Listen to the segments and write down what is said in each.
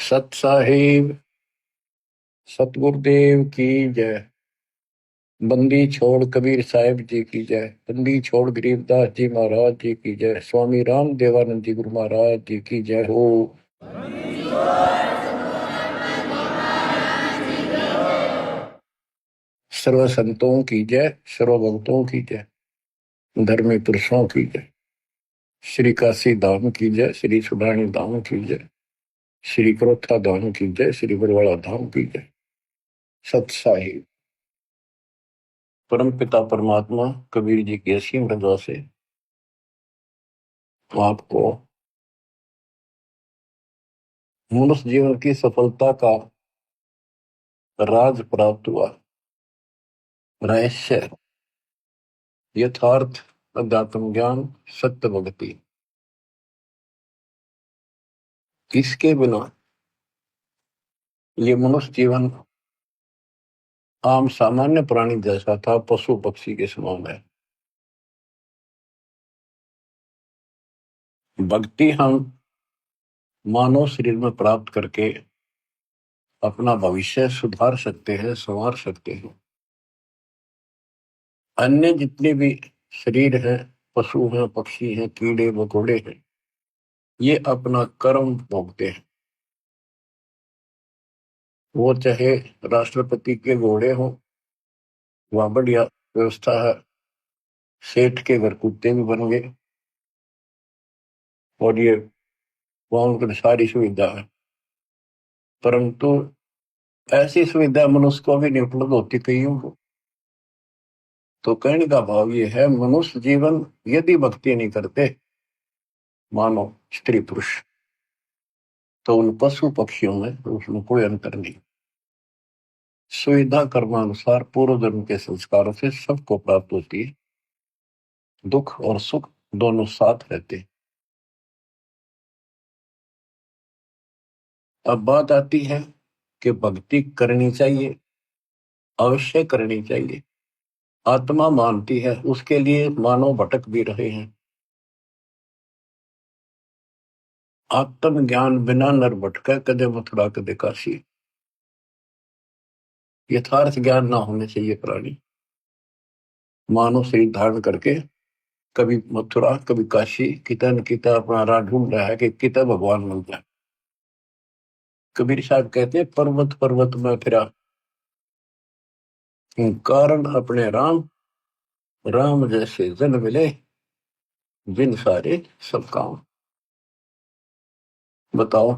सत साहिब सतगुरुदेव की जय। बंदी छोड़ कबीर साहिब जी की जय। बंदी छोड़ गरीबदास जी महाराज जी की जय। स्वामी राम देवानंद जी गुरु महाराज जी की जय हो। सर्व संतों की जय, सर्व भक्तों की जय, धर्मी पुरुषों की जय। श्री काशी धाम की जय, श्री सुडानी धाम की जय, श्री क्रोथा धाम की जय, श्री बरवाड़ा धाम की जय। सत साहिब परम पिता परमात्मा कबीर जी की असीम रजा से आपको मनुष्य जीवन की सफलता का राज प्राप्त हुआ। रहस्य, यथार्थ, अध्यात्म ज्ञान, सत्य भक्ति। इसके बिना ये मनुष्य जीवन आम सामान्य प्राणी जैसा था, पशु पक्षी के समान है। भक्ति हम मानव शरीर में प्राप्त करके अपना भविष्य सुधार सकते हैं, संवार सकते हैं। अन्य जितने भी शरीर हैं, पशु हैं, पक्षी हैं, कीड़े मकोड़े हैं, ये अपना कर्म भोगते हैं। वो चाहे राष्ट्रपति के घोड़े हों, वहां बढ़िया व्यवस्था है, सेठ के घर कुत्ते भी बन गए और ये वहां उनकी सारी सुविधा है। परंतु ऐसी सुविधा मनुष्य को भी नहीं उपलब्ध होती कईयों को। तो कहने का भाव ये है, मनुष्य जीवन यदि भक्ति नहीं करते मानो स्त्री पुरुष, तो उन पशु पक्षियों में उसमें कोई अंतर नहीं। सुविधा कर्मानुसार पूर्व जन्म के संस्कारों से सबको प्राप्त होती है। दुख और सुख दोनों साथ रहते हैं। अब बात आती है कि भक्ति करनी चाहिए, अवश्य करनी चाहिए। आत्मा मानती है, उसके लिए मानव भटक भी रहे हैं। आत्म ज्ञान बिना नर भटका कदे मथुरा कदे काशी। यथार्थ ज्ञान ना होने चाहिए प्राणी। मानव शरीर धारण करके कभी मथुरा कभी काशी, किता न किता अपना राह ढूंढ रहा है कि किता भगवान मिल जाए। कबीर साहब कहते हैं, पर्वत पर्वत में फिरा, कारण अपने राम, राम जैसे जन मिले, जिन सारे सब काम। बताओ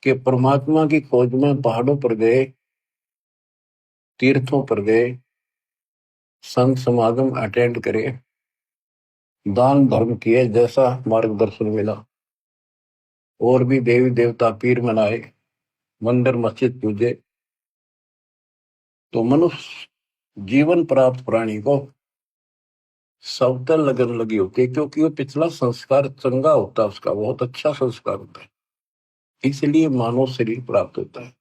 कि परमात्मा की खोज में पहाड़ों पर गए, तीर्थों पर गए, संत समागम अटेंड करे, दान धर्म किए, जैसा मार्गदर्शन मिला, और भी देवी देवता पीर मनाए, मंदिर मस्जिद पूजे, तो मनुष्य जीवन प्राप्त प्राणी को सबतर लगन लगी होती है, क्योंकि वो पिछला संस्कार चंगा होता है, उसका बहुत अच्छा संस्कार होता है, इसलिए मानव शरीर प्राप्त होता है।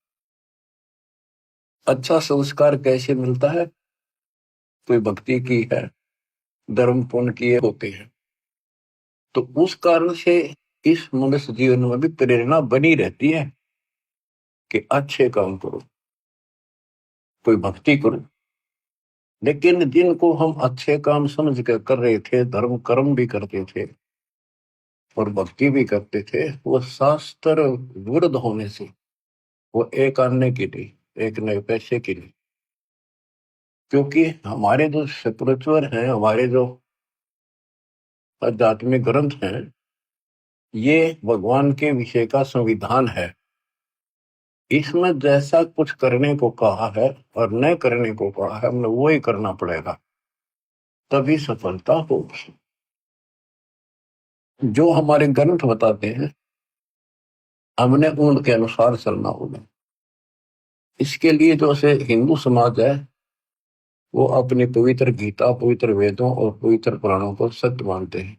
अच्छा संस्कार कैसे मिलता है? कोई भक्ति की है, धर्म पुण्य किए होते हैं, तो उस कारण से इस मनुष्य जीवन में भी प्रेरणा बनी रहती है कि अच्छे काम करो, कोई भक्ति करो। लेकिन जिनको हम अच्छे काम समझ कर रहे थे, धर्म कर्म भी करते थे और भक्ति भी करते थे, वो शास्त्र विरुद्ध होने से, वो एक आने की नहीं, एक नए पैसे की नहीं। क्योंकि हमारे जो स्पिरिचुअल हैं, हमारे जो आध्यात्मिक ग्रंथ हैं, ये भगवान के विषय का संविधान है। इसमें जैसा कुछ करने को कहा है और न करने को कहा है, हमें वो ही करना पड़ेगा, तभी सफलता होगी। जो हमारे ग्रंथ बताते हैं, हमने उनके अनुसार चलना होगा। इसके लिए जो से हिंदू समाज है, वो अपनी पवित्र गीता, पवित्र वेदों और पवित्र पुराणों को सत्य मानते हैं।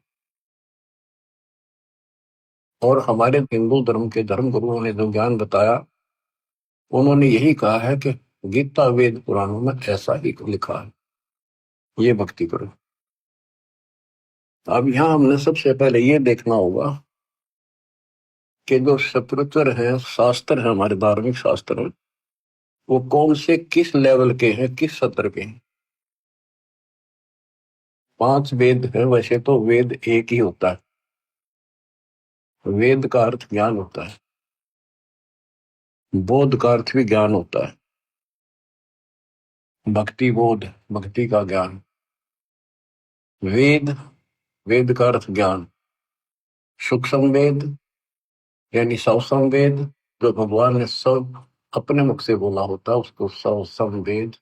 और हमारे हिंदू धर्म के धर्म गुरुओं ने जो ज्ञान बताया, उन्होंने यही कहा है कि गीता वेद पुराणों में ऐसा ही लिखा है, ये भक्ति करो। अब यहां हमने सबसे पहले ये देखना होगा कि जो स्पिरिचुअल है, शास्त्र है, हमारे धार्मिक शास्त्र है, वो कौन से किस लेवल के हैं, किस स्तर के हैं। 5 वेद है, वैसे तो वेद एक ही होता है। वेद का अर्थ ज्ञान होता है, बोध का अर्थ भी ज्ञान होता है। भक्ति बोध, भक्ति का ज्ञान। वेद, वेद का अर्थ ज्ञान। सूक्ष्म वेद यानी सवसम वेद, जो भगवान ने सब अपने मुख से बोला होता है, उसको सवसम वेद,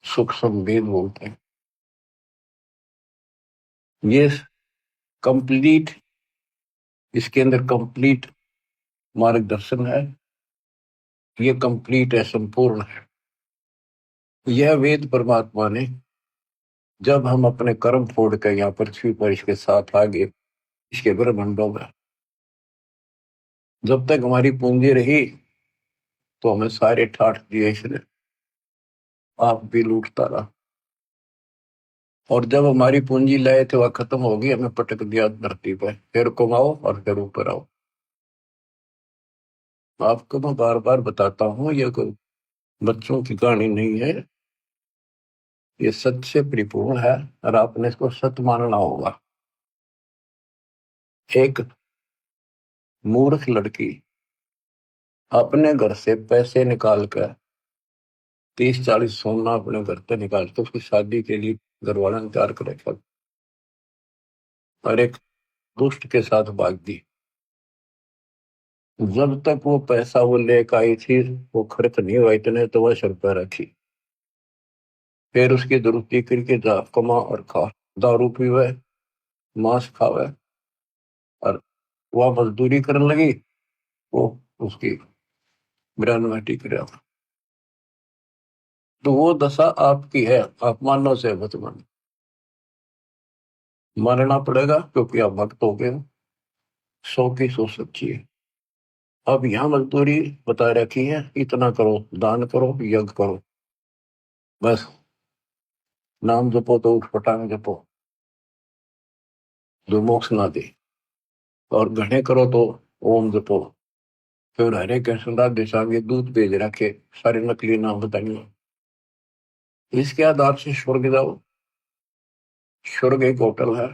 सूक्ष्म वेद बोलते हैं। ये कंप्लीट, इसके अंदर कंप्लीट मार्गदर्शन है, ये कंप्लीट है, संपूर्ण है। यह वेद परमात्मा ने, जब हम अपने कर्म छोड़ कर यहाँ पृथ्वी पर इसके साथ आगे, इसके ब्रह्मांडों में, जब तक हमारी पूंजी रही तो हमें सारे ठाठ दिए इसने, आप भी लूटता रहा। और जब हमारी पूंजी लाए थे वह खत्म होगी, हमें पटक दिया धरती पर, फिर कमाओ और फिर ऊपर आओ। आपको मैं बार बार बताता हूँ, यह कोई बच्चों की कहानी नहीं है, ये सच से परिपूर्ण है और आपने इसको सत्य मानना होगा। एक मूर्ख लड़की अपने घर से पैसे निकाल कर 30-40 सोना अपने घर से निकाल कर उसकी शादी के लिए घर वाला ने तैयार कर रखा, और एक दुष्ट के साथ भाग दी। जब तक वो पैसा वो लेकर आई थी, वो खर्च नहीं हुआ इतने, तो वह सर पर रखी। फिर उसकी दुरुस्ती करके जा कमा और खा, दारू पीवे, मांस खावे, और वह मजदूरी करने लगी, वो उसकी ग्रेजुएटी कर। तो वो दशा आपकी है, आप मानो से मत मानो, मानना पड़ेगा क्योंकि आप भक्त हो गए। 100 की 100 सच्ची है। अब यहाँ मजदूरी बता रखी है, इतना करो, दान करो, यज्ञ करो, बस नाम जपो तो उठ पटांग जपो, जो मोक्ष ना दे। और घने करो तो ओम जपो। फिर हरे कृष्ण राधे श्याम ये दूध भेज रखे, सारे नकली नाम बताइए। इसके आधार से स्वर्ग जाओ। स्वर्ग एक होटल है,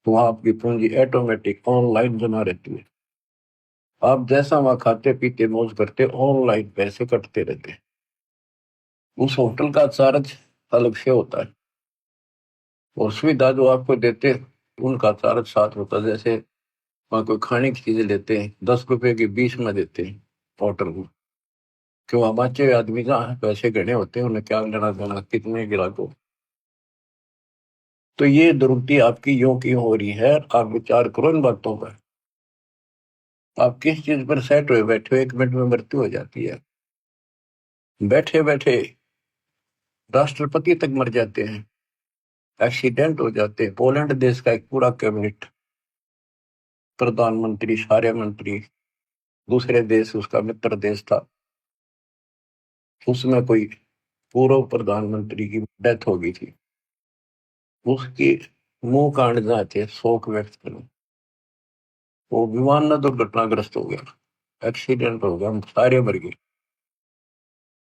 वहां आपकी पूंजी ऑटोमेटिक ऑनलाइन जमा रहती है। आप जैसा वहां खाते पीते मौज करते, ऑनलाइन पैसे कटते रहते। उस होटल का चार्ज अलग से होता है, और सुविधा जो आपको देते उनका चार्ज साथ होता है। जैसे वहां कोई खाने की चीजें लेते हैं, 10 रुपए की 20 में देते हैं होटल में। क्यों, हमारे आदमी जहाँ पैसे गणे होते हैं, उन्हें क्या लेना देना कितने गिराको। तो ये दुर्गति आपकी यूं की हो रही है, आप विचार करो इन बातों पर। आप किस चीज पर सेट हुए बैठे हो, 1 मिनट में मृत्यु हो जाती है। बैठे बैठे राष्ट्रपति तक मर जाते हैं, एक्सीडेंट हो जाते हैं। पोलैंड देश का एक पूरा कैबिनेट, प्रधानमंत्री, सारे मंत्री, दूसरे देश उसका मित्र देश था, उसमें कोई पूर्व प्रधानमंत्री की डेथ हो गई थी। उसकी मुंह कांड जाते शोक व्यक्त करें, वो विमान न दुर्घटनाग्रस्त हो गया, एक्सीडेंट हो गया, हम सारे मर गए।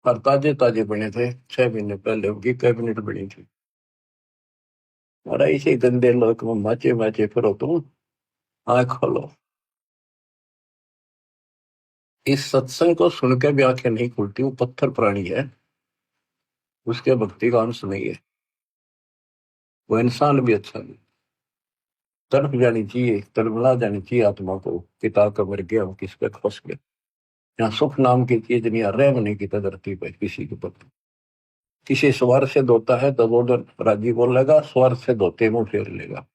और ताजे ताजे बने थे, 6 महीने पहले उनकी कैबिनेट बनी थी। और ऐसे गंदे लोग में माचे माचे फिरो तुम, आंख खोलो। इस सत्संग को सुनकर भी आंखें नहीं खुलती, वो पत्थर प्राणी है, उसके भक्ति का अंश नहीं है, वो इंसान भी अच्छा नहीं। तड़प जानी चाहिए, तड़पला जानी चाहिए आत्मा को, पिता का मर गया हम किस पे फंस गए। यहाँ सुख नाम की चीज नहीं, रैम नहीं की धरती पर किसी के प्रति। किसी स्वर से धोता है तो वो राजी बोलेगा, स्वर से धोते मुंह फेर लेगा।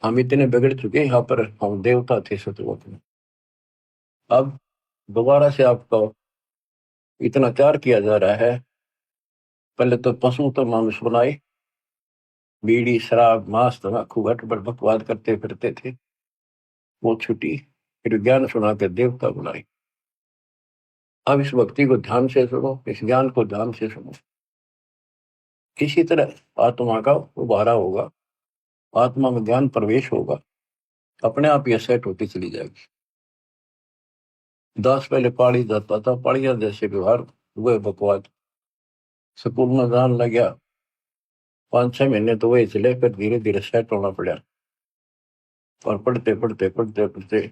हम इतने बिगड़ चुके यहाँ पर, हम देवता थे सतलोक में। अब दोबारा से आपको इतना प्यार किया जा रहा है। पहले तो पशु तो मनुष्य बनाए, बीड़ी शराब मांस तम्बाकू गटबड़ बकवाद करते फिरते थे, वो छुट्टी। फिर ज्ञान सुना के देवता बनाए। अब इस भक्ति को ध्यान से सुनो, इस ज्ञान को ध्यान से सुनो। किसी तरह आत्मा का उबारा होगा, आत्मा में ज्ञान प्रवेश होगा, अपने आप ये सेट होती चली जाएगी। दास पहले पाली जाता था, पालिया जैसे व्यवहार हुए बकवाद, स्कूल में जान लग गया, 5-6 महीने तो वही चले, फिर धीरे धीरे सेट होना पड़ा, और पढ़ते पढ़ते पढ़ते पढ़ते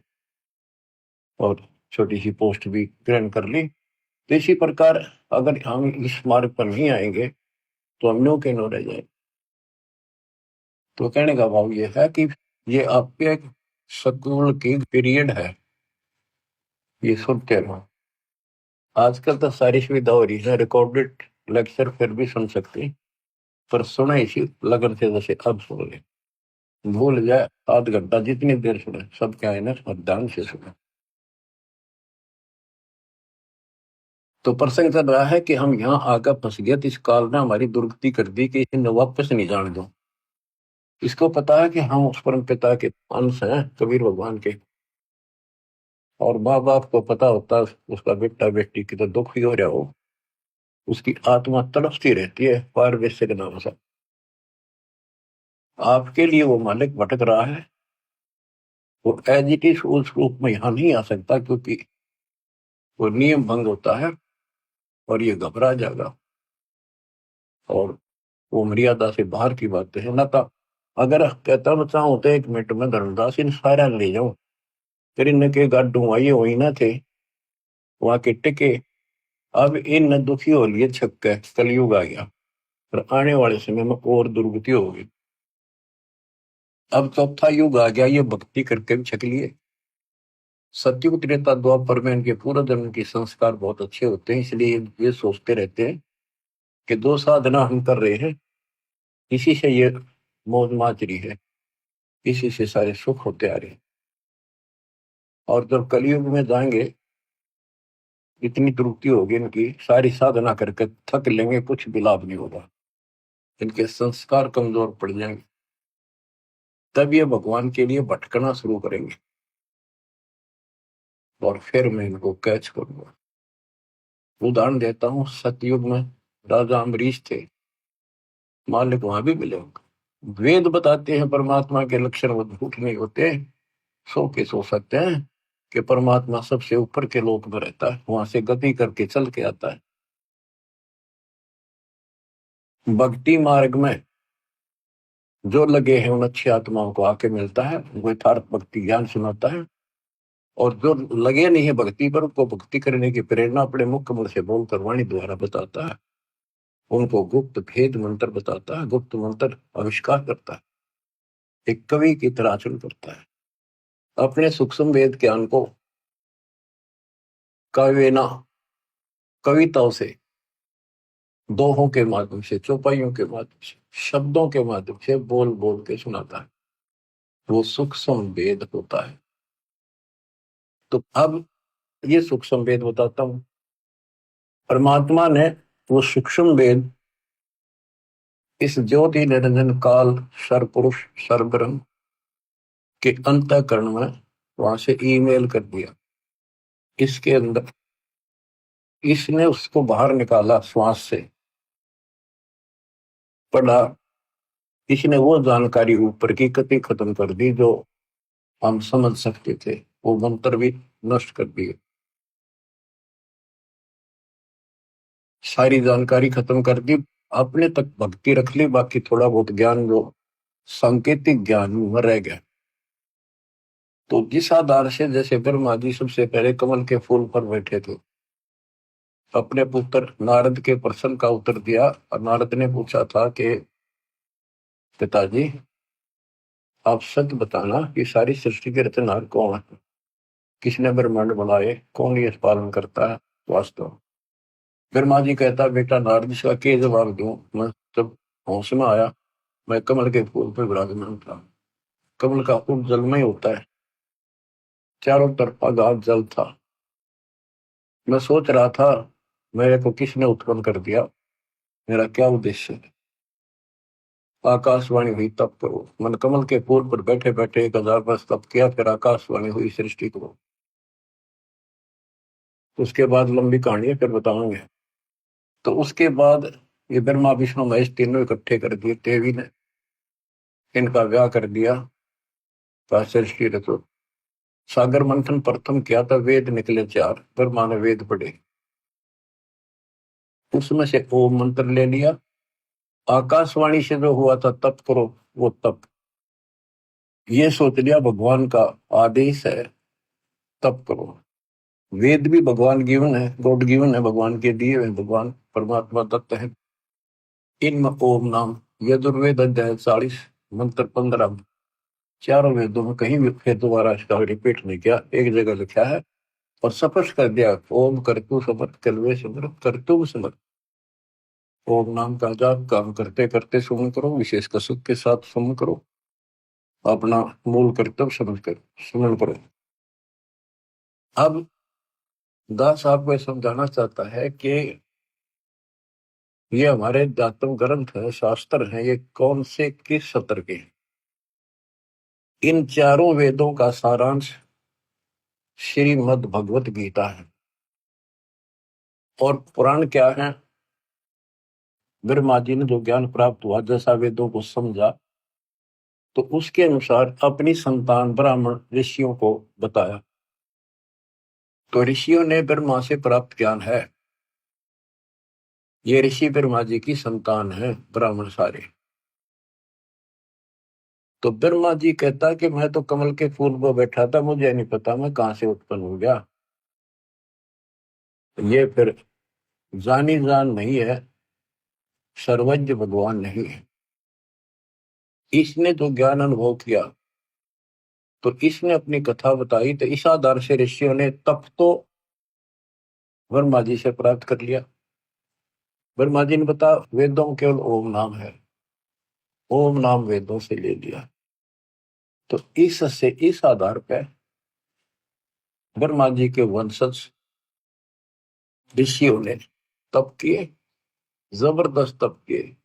और छोटी सी पोस्ट भी ग्रहण कर ली। तो इसी प्रकार अगर हम इस मार्ग पर नहीं आएंगे तो हम नो के नो रह जाएंगे। तो कहने का भाव ये है कि ये आपके स्कूल की पीरियड है, ये सुनते रहो। आजकल तो सारी सुविधा हो रही है, रिकॉर्डेड लेक्चर फिर भी सुन सकते हैं, पर सुने इसी लगन से जैसे अब सुन ले, भूल जाए आध घंटा जितनी देर सुने सब क्या है ना, और ध्यान से सुने। तो प्रसंग चल रहा है कि हम यहाँ आकर फंस गए, तो इस काल ने हमारी दुर्गति कर दी कि इन्हें वापस नहीं जाने दो। इसको पता है कि हम उस परम पिता के अंश हैं, कबीर भगवान के, और माँ बाप को पता होता उसका बेटा बेटी की तो दुख ही हो रहा हो, उसकी आत्मा तड़पती रहती है पार वैसे के नाम से। आपके लिए वो मालिक भटक रहा है, वो एज इट इज उस रूप में यहाँ नहीं आ सकता, क्योंकि वो नियम भंग होता है और ये घबरा जाएगा, और वो मर्यादा से बाहर की बातें है ना। तो अगर कहता बचा होते 1 मिनट में धर्मदास इन सारा ले जाओ, फिर इनके गाडू आइए वही ना थे वहां के टिके, अब इन दुखी हो लिए छक्के, कलयुग आ गया, और आने वाले समय में और दुर्गति होगी। अब चौथा युग आ गया, ये भक्ति करके भी छक लिए। सतयुग त्रेता द्वापर में इनके पूर्व जन्म के संस्कार बहुत अच्छे होते हैं, इसलिए ये सोचते रहते हैं कि जो साधना हम कर रहे हैं इसी से ये मौज माच रही है, इसी से सारे सुख होते आ रहे हैं। और जब कलयुग में जाएंगे इतनी त्रुटि होगी इनकी, सारी साधना करके थक लेंगे, कुछ भी लाभ नहीं होगा, इनके संस्कार कमजोर पड़ जाएंगे, तब ये भगवान के लिए भटकना शुरू करेंगे, और फिर मैं इनको कैच करूंगा। उदाहरण देता हूँ, सतयुग में राजा अम्बरीश थे, मालिक वहां भी मिले होंगे। वेद बताते हैं परमात्मा के लक्षण वो झूठ नहीं होते, सो के सो सकते हैं कि परमात्मा सबसे ऊपर के लोक में रहता है, वहां से गति करके चल के आता है। भक्ति मार्ग में जो लगे हैं उन अच्छी आत्माओं को आके मिलता है, वो यथार्थ भक्ति ज्ञान सुनाता है, और जो लगे नहीं है भक्ति पर, उनको भक्ति करने की प्रेरणा अपने मुख्य मुख से बोलकर वाणी द्वारा बताता है, उनको गुप्त भेद मंत्र बताता है, गुप्त मंत्र आविष्कार करता है, एक कवि की तरह आचरण करता है, अपने सूक्ष्म वेद ज्ञान को काव्यना कविताओं से, दोहों के माध्यम से, चौपाइयों के माध्यम से, शब्दों के माध्यम से बोल बोल के सुनाता है, वो सूक्ष्म वेद होता है। तो अब ये सूक्ष्म वेद बताता हूं, परमात्मा ने वो सूक्ष्म वेद इस ज्योति निरंजन काल सर्वपुरुष सर्वब्रह्म के अंतःकरण में वहां से ईमेल कर दिया, इसके अंदर इसने उसको बाहर निकाला, श्वास से पढ़ा, इसने वो जानकारी ऊपर की कति खत्म कर दी जो हम समझ सकते थे, वो मंत्र भी नष्ट कर दिए, सारी जानकारी खत्म कर दी, अपने तक भक्ति रख ली, बाकी थोड़ा बहुत ज्ञान जो सांकेतिक ज्ञान में रह गया। तो जिस आधार से, जैसे ब्रह्मा जी सबसे पहले कमल के फूल पर बैठे थे, अपने पुत्र नारद के प्रश्न का उत्तर दिया, और नारद ने पूछा था कि पिताजी आप सत्य बताना कि सारी सृष्टि के रचनहार कौन है, किसने ब्रह्मांड बनाए, कौन ये पालन करता है वास्तव। ब्रह्मा जी कहता, बेटा नारद इसका क्या जवाब दूं, मैं जब होश में आया मैं कमल के फूल पर विराजमान था, कमल का फूल जलमय होता है, चारों तरफ आगाध जल था, मैं सोच रहा था मेरे को किसने उत्पन्न कर दिया, मेरा क्या उद्देश्य है। आकाशवाणी हुई तप करो, मन कमल के फूल पर बैठे बैठे 1000 वर्ष तप किया, फिर आकाशवाणी हुई सृष्टि को। उसके बाद लंबी कहानी है, फिर बताऊंगे। तो उसके बाद ये ब्रह्मा विष्णु महेश तीनों इकट्ठे कर दिए, देवी ने इनका ब्याह कर दिया, ऋषि रचो। सागर मंथन प्रथम किया था, वेद निकले 4, ब्रह्मा ने वेद पढ़े, उसमें से ओम मंत्र ले लिया। आकाशवाणी से जो हुआ था तप करो, वो तप, ये सोच लिया भगवान का आदेश है, तप करो। वेद भी भगवान गिवन है, गॉड गिवन है, भगवान के दिए हुए, भगवान परमात्मा तत्व है। इनमें ओम नाम, यजुर्वेद अध्याय 40 मंत्र 15, चारों वेदों में कहीं भी फिर दोबारा इसका रिपीट नहीं किया, एक जगह लिखा है और स्पष्ट कर दिया, ओम करतु समर्थ कलवे समर्थ करतु समर्थ। ओम नाम का जाप काम करते करते सुमन करो, विशेष कसक के साथ सुमन करो, अपना मूल कर्तव्य समझ कर सुमन करो। अब दास आपको समझाना चाहता है कि ये हमारे दातम ग्रंथ है, शास्त्र है, ये कौन से किस सत्र के? इन चारों वेदों का सारांश श्रीमद् भगवत गीता है। और पुराण क्या है? ब्रह्मा जी ने जो ज्ञान प्राप्त हुआ, जैसा वेदों को समझा, तो उसके अनुसार अपनी संतान ब्राह्मण ऋषियों को बताया। तो ऋषियों ने ब्रह्मा से प्राप्त ज्ञान है, ये ऋषि ब्रह्मा जी की संतान है, ब्राह्मण सारे। तो ब्रह्मा जी कहता कि मैं तो कमल के फूल पर बैठा था, मुझे नहीं पता मैं कहां से उत्पन्न हो गया। ये फिर जानी जान नहीं है, सर्वज्ञ भगवान नहीं है। इसने जो ज्ञान अनुभव किया, तो इसने अपनी कथा बताई, तो इस आधार से ऋषियों ने तप तो ब्रह्मा जी से प्राप्त कर लिया। ब्रह्मा जी ने बता, वेदों में केवल ओम नाम है, ओम नाम वेदों से ले लिया। तो इस आधार पर ब्रह्मा जी के वंशज ऋषियों ने तप किए, जबरदस्त तप किए,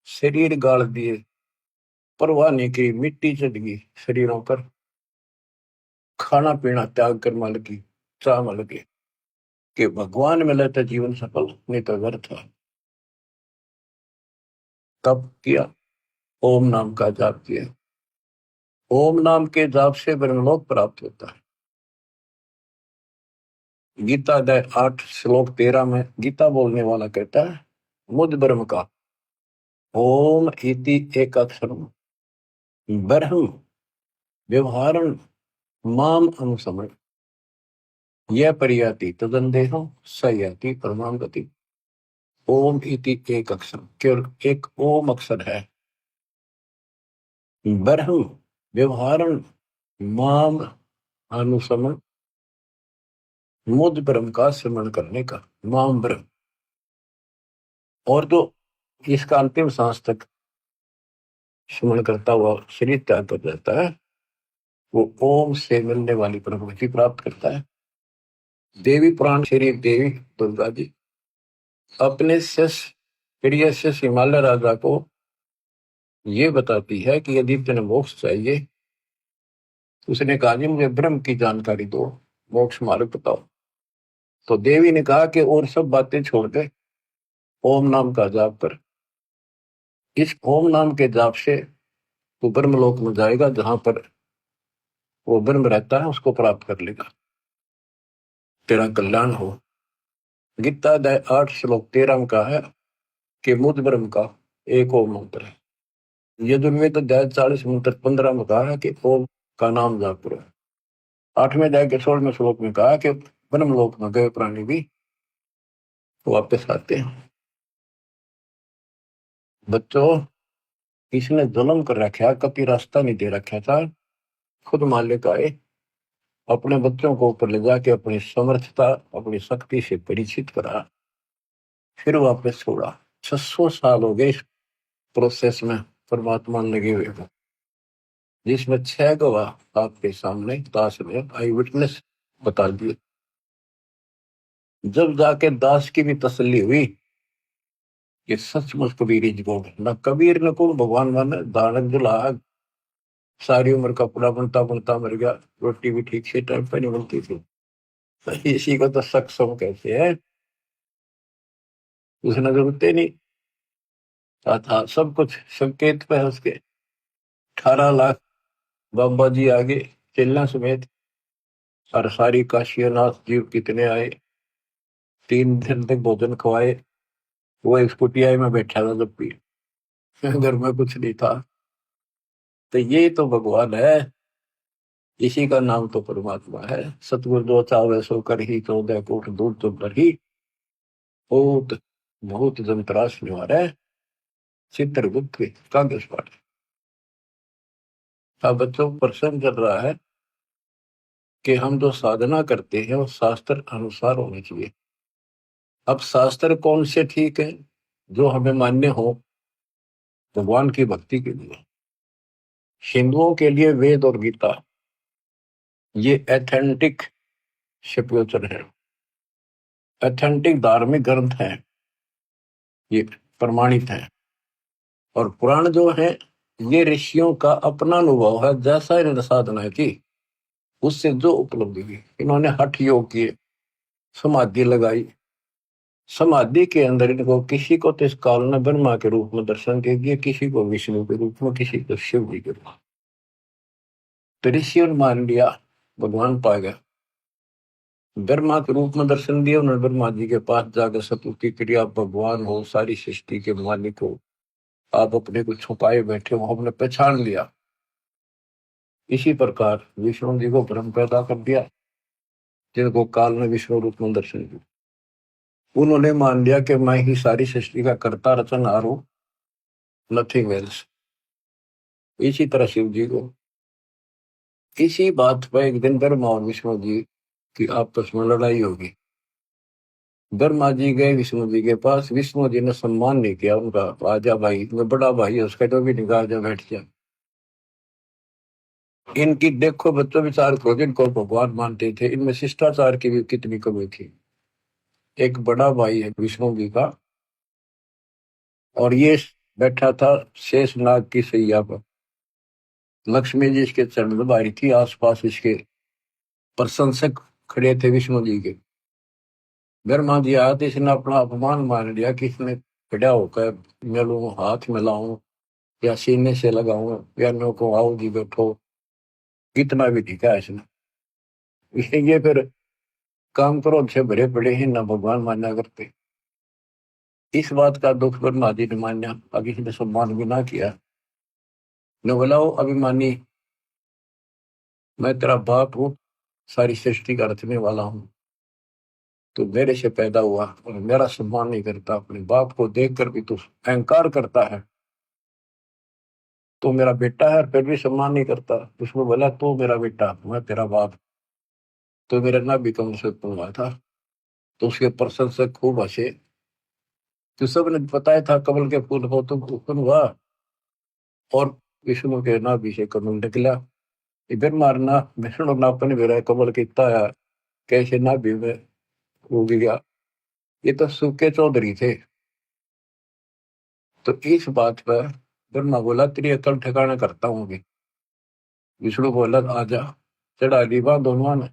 शरीर गाड़ दिए, परवाह नहीं की, मिट्टी चढ़ गई शरीरों पर, खाना पीना त्याग कर मल की चाह मल के कि भगवान मिले तो जीवन सफल, नहीं तो व्यर्थ है। तब किया, ओम नाम का जाप किया। ओम नाम के जाप से ब्रह्मलोक प्राप्त होता है। गीता अध्याय 8 श्लोक 13 में गीता बोलने वाला कहता है, मुझ ब्रह्म का ओम इति एक अक्षर ब्रह्म व्यवहारण माम अनुसमण यह परियाति तदंदेह सयाति परमाम गति। ओम इति एक अक्षर, केवल एक ओम अक्षर है, ब्रह्म व्यवहारण माम अनुसमण, मुझ ब्रह्म का स्मरण करने का, माम ब्रह्म। और जो इसका अंतिम सांस तक स्मरण करता हुआ शरीर त्याग कर जाता है, वो ओम से मिलने वाली प्रकृति प्राप्त करता है। देवी पुराण शरीर देवी दुर्गा जी अपने शिष्य प्रिय शिष्य हिमालय राजा को ये बताती है कि यदि तुम्हें मोक्ष चाहिए, उसने कहा जी मुझे ब्रह्म की जानकारी दो, मोक्ष मार्ग बताओ। तो देवी ने कहा कि और सब बातें छोड़ दे, ओम नाम का जाप कर। इस ओम नाम के जाप से तू ब्रह्मलोक में जाएगा, जहां पर वो ब्रह्म रहता है उसको प्राप्त कर लेगा, तेरा कल्याण हो। गीता अध्याय 8 श्लोक 13 में कहा है कि मुझ ब्रह्म का एक ओम मंत्र है। यजुर्वेद अध्याय 40 मंत्र 15 में कहा है कि ओम का नाम जाप करो। 8वें अध्याय के 16वें श्लोक में कहा कि ब्रह्मलोक में गए प्राणी भी वापस आते हैं। बच्चों, इसने जुल्म कर रखा, कभी रास्ता नहीं दे रखा था, खुद मालिक आए, अपने बच्चों को ऊपर ले जाके अपनी समर्थता अपनी शक्ति से परिचित करा, फिर वापस छोड़ा। 600 साल हो गए इस प्रोसेस में परमात्मा लगे हुए हैं, जिसमें 6 गवाह आपके सामने दास ने आई विटनेस बता दिए। जब जाके दास की भी तसल्ली हुई कि सचमुच कबीर ही कौन, न कबीर न कौन भगवान माने, दानक दुल्हा सारी उम्र कपड़ा बनता बनता मर गया, रोटी भी ठीक से टाइम पर नहीं बनती थी, इसी को तो सक्षम कहते हैं। उसने जरूरत ही नहीं था, सब कुछ संकेत पे है उसके। 18 लाख बाबा जी आगे चेला समेत और सारी काशीनाथ जीव कितने आए, 3 दिन तक भोजन खवाए। वो एक कुटिया में बैठा था जब भी, घर में कुछ नहीं था। तो ये तो भगवान है, इसी का नाम तो परमात्मा है। सतगुरु जो चावे सो कर ही, 14 कोट दूर तो ही। बहुत बहुत जंतराश निवार है, चित्रगुप्त कागज पाठ। अब बच्चों को प्रश्न कर रहा है कि हम जो साधना करते हैं वो शास्त्र अनुसार होनी चाहिए। अब शास्त्र कौन से ठीक है? जो हमें मान्य हो भगवान की भक्ति के लिए। हिंदुओं के लिए वेद और गीता ये एथेंटिक शिवचर है, एथेंटिक धार्मिक ग्रंथ है, ये प्रमाणित है। और पुराण जो है ये ऋषियों का अपना अनुभव है, जैसा इन्होंने साधना की उससे जो उपलब्धि हुई। इन्होंने हठ योग किए, समाधि लगाई, समाधि के अंदर इनको किसी को तो इस काल ने ब्रह्मा के रूप में दर्शन दे दिए, किसी को विष्णु के रूप में, किसी को शिव जी के रूप में। तो ऋषियों ने मान लिया भगवान पा गया, ब्रह्मा के रूप में दर्शन दिया उन्होंने। ब्रह्मा जी के पास जाकर सतुति क्रिया, भगवान हो, सारी सृष्टि के मालिक हो, आप अपने को छुपाए बैठे हो, हमने पहचान लिया। इसी प्रकार विष्णु जी को ब्रह्म पैदा कर दिया, जिनको काल ने विष्णु रूप में दर्शन दिया। उन्होंने मान लिया कि मैं ही सारी सृष्टि का कर्ता रचनहार हूं, नथिंग एल्स। इसी तरह शिव जी को। इसी बात पर एक दिन ब्रह्मा और विष्णु जी की आपस में लड़ाई होगी। ब्रह्मा जी गए विष्णु जी के पास, विष्णु जी ने सम्मान नहीं किया उनका, आजा भाई, मैं बड़ा भाई है उसका, तो भी निकाह जा, बैठ जा। इनकी देखो बच्चों विचार करो, जिनको भगवान मानते थे इनमें शिष्टाचार की भी कितनी कमी थी। एक बड़ा भाई है विष्णु जी का, और ये बैठा था शेषनाग की सैया पर। लक्ष्मी जी इसके चरण दबाई थी, आसपास इसके प्रशंसक खड़े थे विष्णु जी के। ब्रह्मा जी आया तो इसने अपना अपमान मान लिया कि इसने खड़ा होकर मिलूं, हाथ मिलाऊं या सीने से लगाऊं या नो को आओ जी बैठो, कितना भी दिखा इसने। ये फिर काम करो अच्छे भरे पड़े हैं ना, भगवान मान्या करते। इस बात का दुख ब्रह्मा जी ने मान्या, अब इसने सम्मान भी ना किया। न बोलाओ अभिमानी, मैं तेरा बाप हूं, सारी सृष्टि का रचने वाला हूं, तो मेरे से पैदा हुआ और मेरा सम्मान नहीं करता, अपने बाप को देखकर भी तू अहंकार करता है। तो मेरा बेटा है और फिर भी सम्मान नहीं करता। उसमें बोला तो मेरा बेटा, मैं तेरा बाप, तो मेरा ना भी कम से हुआ था। तो उसके प्रशंसक खूब हंसे। तो सबने बताया था कमल के फूल हो तुम उत्पन्न हुआ, और विष्णु के नाभि से कमल निकला। इधर मारना विष्णु नापन भी रहा कमल कितना है, कैसे नाभि में उग गया। ये तो सूखे चौधरी थे। तो इस बात पर ब्रह्मा बोला तेरी अकल ठिकाना करता हूँ अभी। विष्णु बोला आजा, चढ़ा ली बात दोनों ने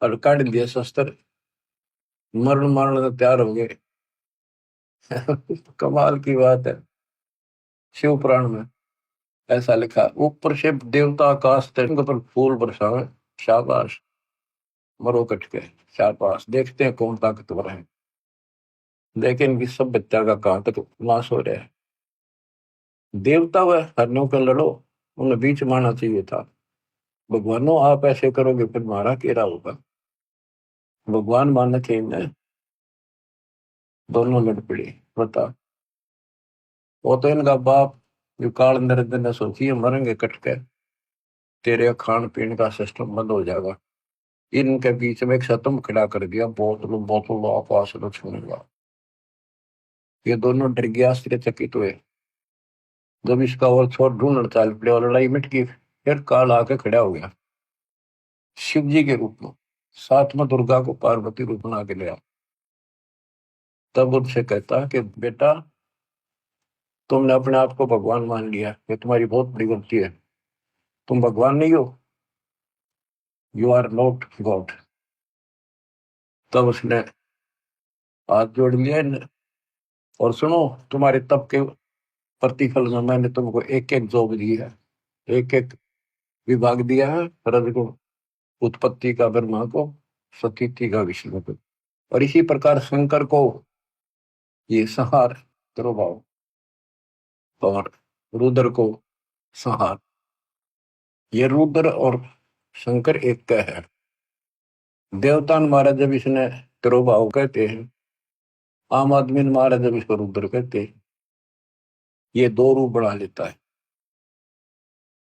और काट दिया शस्त्र, मरण मारने तो तैयार हो गए। कमाल की बात है। शिव पुराण में ऐसा लिखा, ऊपर से देवता आकाश तिरंग पर फूल बरसावे, शाबाश, मरो कट के, शाबाश, देखते हैं कौन ताकतवर है। लेकिन इनकी सब बच्चा का कहां तक नाश हो रहा है। देवता व हरणों का लड़ो, उन्हें बीच मारना चाहिए था। भगवानों आप ऐसे करोगे फिर मारा केरा होगा। भगवान मान के इन्हें दोनों लड़ पड़ी। बता, वो तो इनका बाप जो काल नरेंद्र ने सोची है मरेंगे कट के, तेरे खान पीने का सिस्टम बंद हो जाएगा। इनके बीच में एक सतम खड़ा कर दिया, बोतलों बोतलों आपास छूने लगा। ये दोनों डर गया, आश्चर्यचकित हुए। जब इसका और छोर ढूंढ चाल पड़े और लड़ाई मिट गई, फिर काल आके खड़ा हो गया शिव जी के रूप में, साथ में दुर्गा को पार्वती रूप बना के लिया। तब उनसे कहता कि बेटा तुमने अपने आप को भगवान मान लिया, ये तुम्हारी बहुत बड़ी गलती है। तुम भगवान नहीं हो, यू आर नॉट गॉड। तब उसने हाथ जोड़ लिया और सुनो, तुम्हारे तप के प्रतिफल में मैंने तुमको एक एक जोग दी है, एक एक विभाग दिया है, रजगुण उत्पत्ति का ब्रह्मा को, स्थिति का विष्णु को। और इसी प्रकार शंकर को ये संहार तिरुभाव, और रुद्र को संहार। ये रुद्र और शंकर एक का है। देवता ने महाराज जब इसने तिरुभाव कहते हैं, आम आदमी ने महाराज जब इसको रुद्र कहते हैं। ये दो रूप बना लेता है।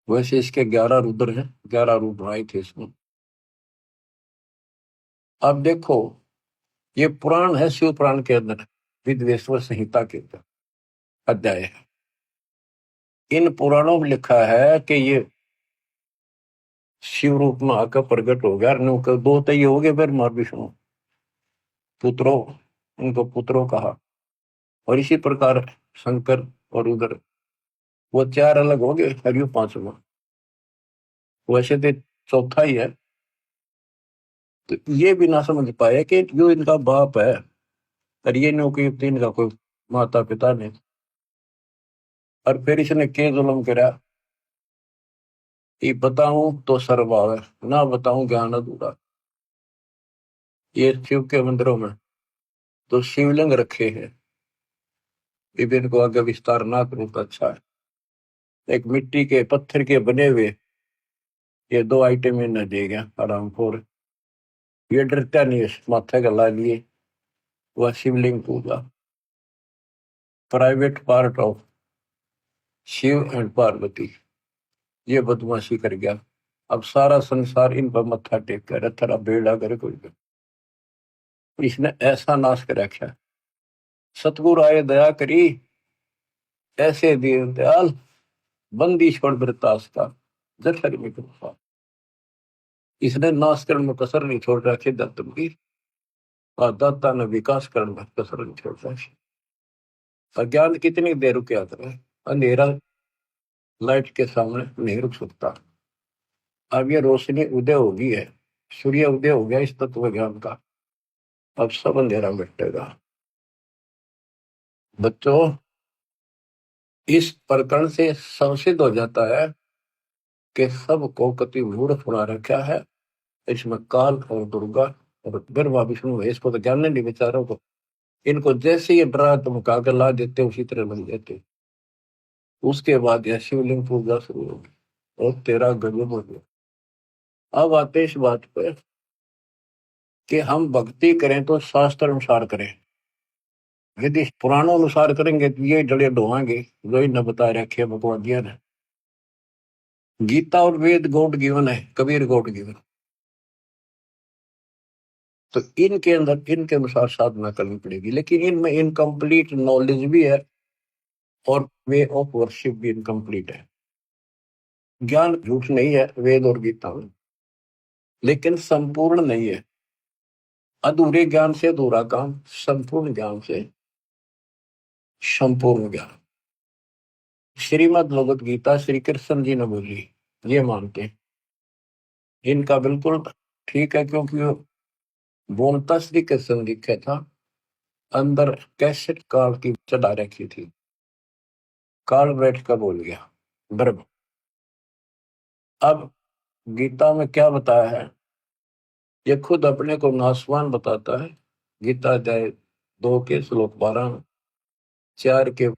वैसे इसके 11 रुद्र हैं, 11 रूप बनाए थे इसमें। अब देखो, ये पुराण है, शिव पुराण के अंदर, विद्वेश्वर संहिता के अंदर अध्याय है। इन पुराणों में लिखा है कि ये शिव रूप में आकर प्रकट हो गया। दो तो ये हो गए, फिर मार विष्णु पुत्रों, उनको पुत्रों कहा। और इसी प्रकार शंकर और रुद्र, वो 4 अलग हो गए, हरियो 5वां। वैसे तो चौथा ही है। तो ये भी ना समझ पाए कि जो इनका बाप है, और ये नौकी इनका कोई माता पिता नहीं। और फिर इसने के जुल्म करा, ये बताऊं तो सर्वभाव है, ना बताऊं ज्ञान अधूरा। ये शिव के मंदिरों में तो शिवलिंग रखे हैं, विभिन्न को आगे विस्तार ना करूं तो अच्छा है। एक मिट्टी के पत्थर के बने हुए ये 2 आइटम इन्हें दे गया आराम खोर। ये डरता नहीं है, माथे गला लिए वह शिवलिंग पूजा। Private part of Shiv and Parvati, ये बदमाशी कर गया। अब सारा संसार इन पर मत्था टेक कर थरा बेड़ा करे कोई। इसने ऐसा नाश कर रखा। सतगुरु आए दया करी, ऐसे दीन दयाल, बंदी छोड़ वृतास का, जठर में कृपा। इसने नाश करने में कसर नहीं छोड़ रखी दत्तम की, और दत्ता ने विकास करने में कसर नहीं छोड़ रखी। अज्ञान कितनी देर रुक आता है, अंधेरा लाइट के सामने नहीं रुक सकता। अब ये रोशनी उदय होगी है, सूर्य उदय हो गया इस तत्व ज्ञान का। अब सब अंधेरा मिटेगा। बच्चों, इस प्रकरण से संसिद्ध हो जाता है कि सबको कति मूढ़ फुला रखा है। इसमें काल और दुर्गा और ब्रह्मा विष्णु है, इसको तो जानने नहीं बेचारों को। इनको जैसे ये डरा धमका कर ला देते उसी तरह बन जाते। उसके बाद यह शिवलिंग पूजा शुरू होगी और तेरा गजब हो गया। अब आते इस बात पर कि हम भक्ति करें तो शास्त्र अनुसार करें। यदि पुराणों अनुसार करेंगे तो ये जड़े ढोएंगे जो इन्हें बता रखे भगवदिया ने। गीता और वेद गॉड गिवन है, कबीर गॉड गिवन। तो इनके अंदर इनके अनुसार साधना करनी पड़ेगी, लेकिन इनमें इनकम्प्लीट नॉलेज भी है और वे ऑफ वर्शिप भी इनकम्प्लीट है। ज्ञान झूठ नहीं है वेद और गीता में, लेकिन संपूर्ण नहीं है। अधूरे ज्ञान से अधूरा काम, संपूर्ण ज्ञान से संपूर्ण ज्ञान। श्रीमद् भगवत गीता श्री कृष्ण जी ने बोली, ये मानते हैं। इनका बिल्कुल ठीक है, क्योंकि वो बोलता श्री कृष्ण लिखा था, अंदर कैसेट काल की चढ़ा रखी थी। काल बैठ कर बोल गया ब्रह्म। अब गीता में क्या बताया है, ये खुद अपने को नासवान बताता है। गीता अध्याय 2 के श्लोक 12 में, 4 के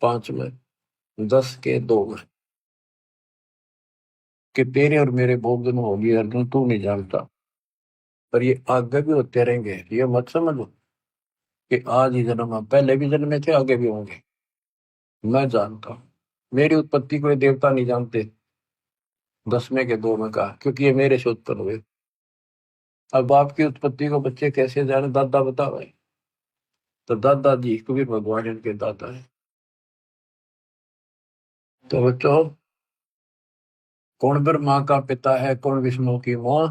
5 में, 10 के 2 में, कि तेरे और मेरे बहुत दिन होगी अर्जुन, तू नहीं जानता, पर ये आगे भी होते रहेंगे। ये मत समझो कि आज ही जन्म है, पहले भी जन्मे थे, आगे भी होंगे। मैं जानता हूं। मेरी उत्पत्ति कोई देवता नहीं जानते, 10वें के 2 में कहा, क्योंकि ये मेरे से उत्पन्न हुए। अब बाप की उत्पत्ति को बच्चे कैसे जाने, दादा बता भाई। तो दादाजी कबीर भगवान इनके दादा है। तो बच्चों, कौन ब्रह्मा का पिता है, कौन विष्णु की मां,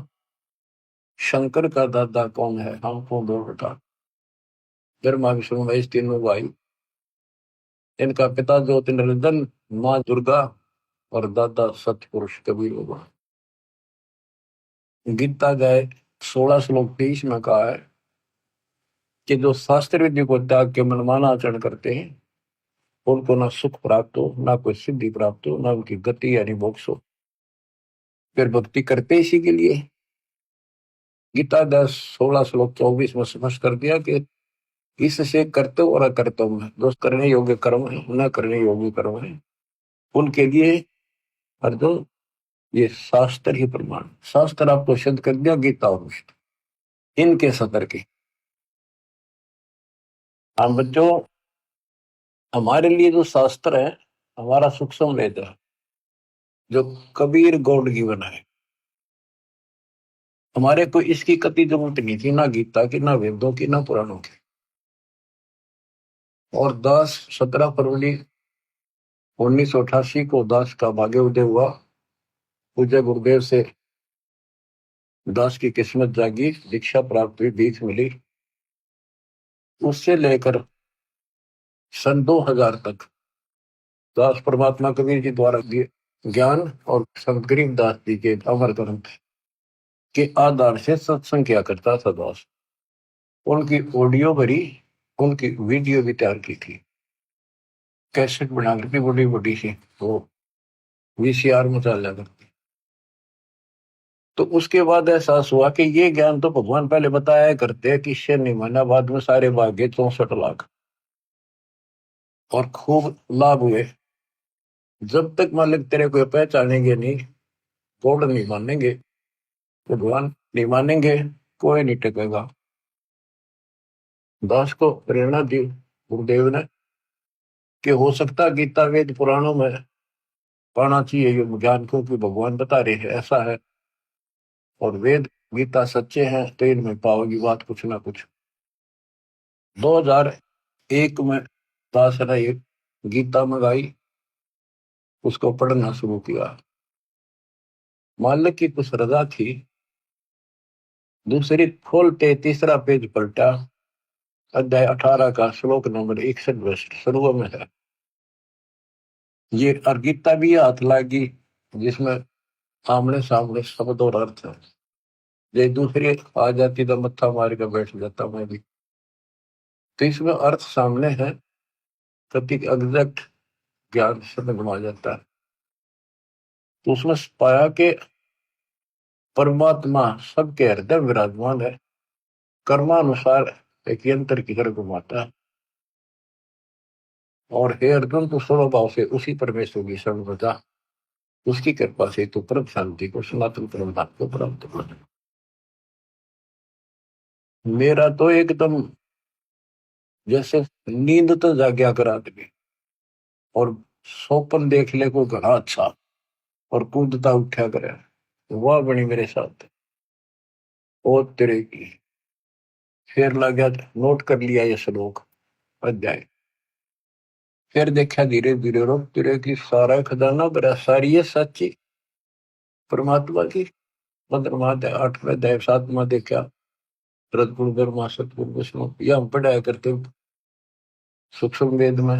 शंकर का दादा कौन है, हमको दो बता। ब्रह्मा विष्णु महेश तीनों भाई। इनका पिता ज्योतिर्नंदन, माँ दुर्गा और दादा सतपुरुष कबीर भगवान। गीता गए 16 श्लोक 23 में कहा है कि जो शास्त्र विधि को त्याग के मनमाना आचरण करते हैं, उनको ना सुख प्राप्त हो, ना कोई सिद्धि प्राप्त हो, ना उनकी गति यानी मोक्ष हो। फिर भक्ति करते इसी के लिए। गीता 10, 16 श्लोक 24 में स्पष्ट कर दिया कि इससे करते और अकर्तव्य में जो करने योग्य कर्म है, न करने योग्य कर्म है, उनके लिए अर्जुन ये शास्त्र ही प्रमाण। शास्त्र आपको सिद्ध कर दिया, गीता और विष्णु इनके सतर के। हम बच्चों, हमारे लिए जो शास्त्र है, हमारा सूक्ष्म वेद है, जो कबीर गॉड गिवन है। हमारे को इसकी कति जरूरत नहीं थी, ना गीता की, ना वेदों की, ना पुराणों की। और 17 फरवरी 1988 को दास का भाग्य उदय हुआ। पूज्य गुरुदेव से दास की किस्मत जागी, दीक्षा प्राप्त हुई, भीख मिली। उससे लेकर सन 2000 तक दास परमात्मा कबीर जी द्वारा दिए ज्ञान और संत गरीबदास जी के अमर ग्रंथ के आधार से सत्संग किया करता था दास। उनकी ऑडियो भरी, उनकी वीडियो भी तैयार की थी, कैसेट बना करती बड़ी बड़ी सी, वो वीसीआर में चला करती। तो उसके बाद एहसास हुआ कि ये ज्ञान तो भगवान पहले बताया करते, किससे नहीं माना, बाद में सारे भाग्य 64 लाख, और खूब लाभ हुए। जब तक मालिक तेरे को पहचानेंगे नहीं, गॉड नहीं मानेंगे, भगवान नहीं मानेंगे, कोई नहीं टिकेगा। दास को प्रेरणा दी गुरुदेव ने कि हो सकता गीता वेद पुराणों में पाना चाहिए ये ज्ञान को, कि भगवान बता रहे हैं ऐसा है, और वेद गीता सच्चे हैं, तो इनमें पाओगी बात कुछ ना कुछ। 2001 में दास ने ये गीता मंगाई, उसको पढ़ना शुरू किया। मालिक की कुछ रजा थी, दूसरी खोलते तीसरा पेज पलटा, अध्याय 18 का श्लोक नंबर 61 शुरू में है ये। और गीता भी हाथ लागी, जिसमें आमने सामने शब्द और अर्थ है। ये दूसरी आ जाती तो मत्था मार कर बैठ जाता मैं भी। तो इसमें अर्थ सामने है, प्रतीक एग्जैक्ट ज्ञान समझ में आ जाता है। तो उसमें पाया कि परमात्मा सबके हृदय विराजमान है, कर्मानुसार एक यंत्र की तरह घुमाता है। और हे अर्जुन, तो स्वभाव से उसी परमेश्वर की सर्वदा, उसकी कृपा से तो परम शांति को, सनातन परम धाम को प्राप्त कर। मेरा तो एकदम जैसे नींद तो जाग्या कर आदमी, और सोपन देख ले को घना अच्छा, और कूदता उठा करे, वह बनी मेरे साथ। ओ तेरे की, फिर लग गया, नोट कर लिया ये श्लोक अध्याय। फिर देखा धीरे धीरे रोक तेरे की सारा खजाना भरा, सारी है सच्ची परमात्मा की। 15वां अध्याय, 8वां अध्याय, 7वां देखा रजगुण धर्मा सतगुण विष्णु, यह हम पढ़ाया करते सूक्ष्म वेद में।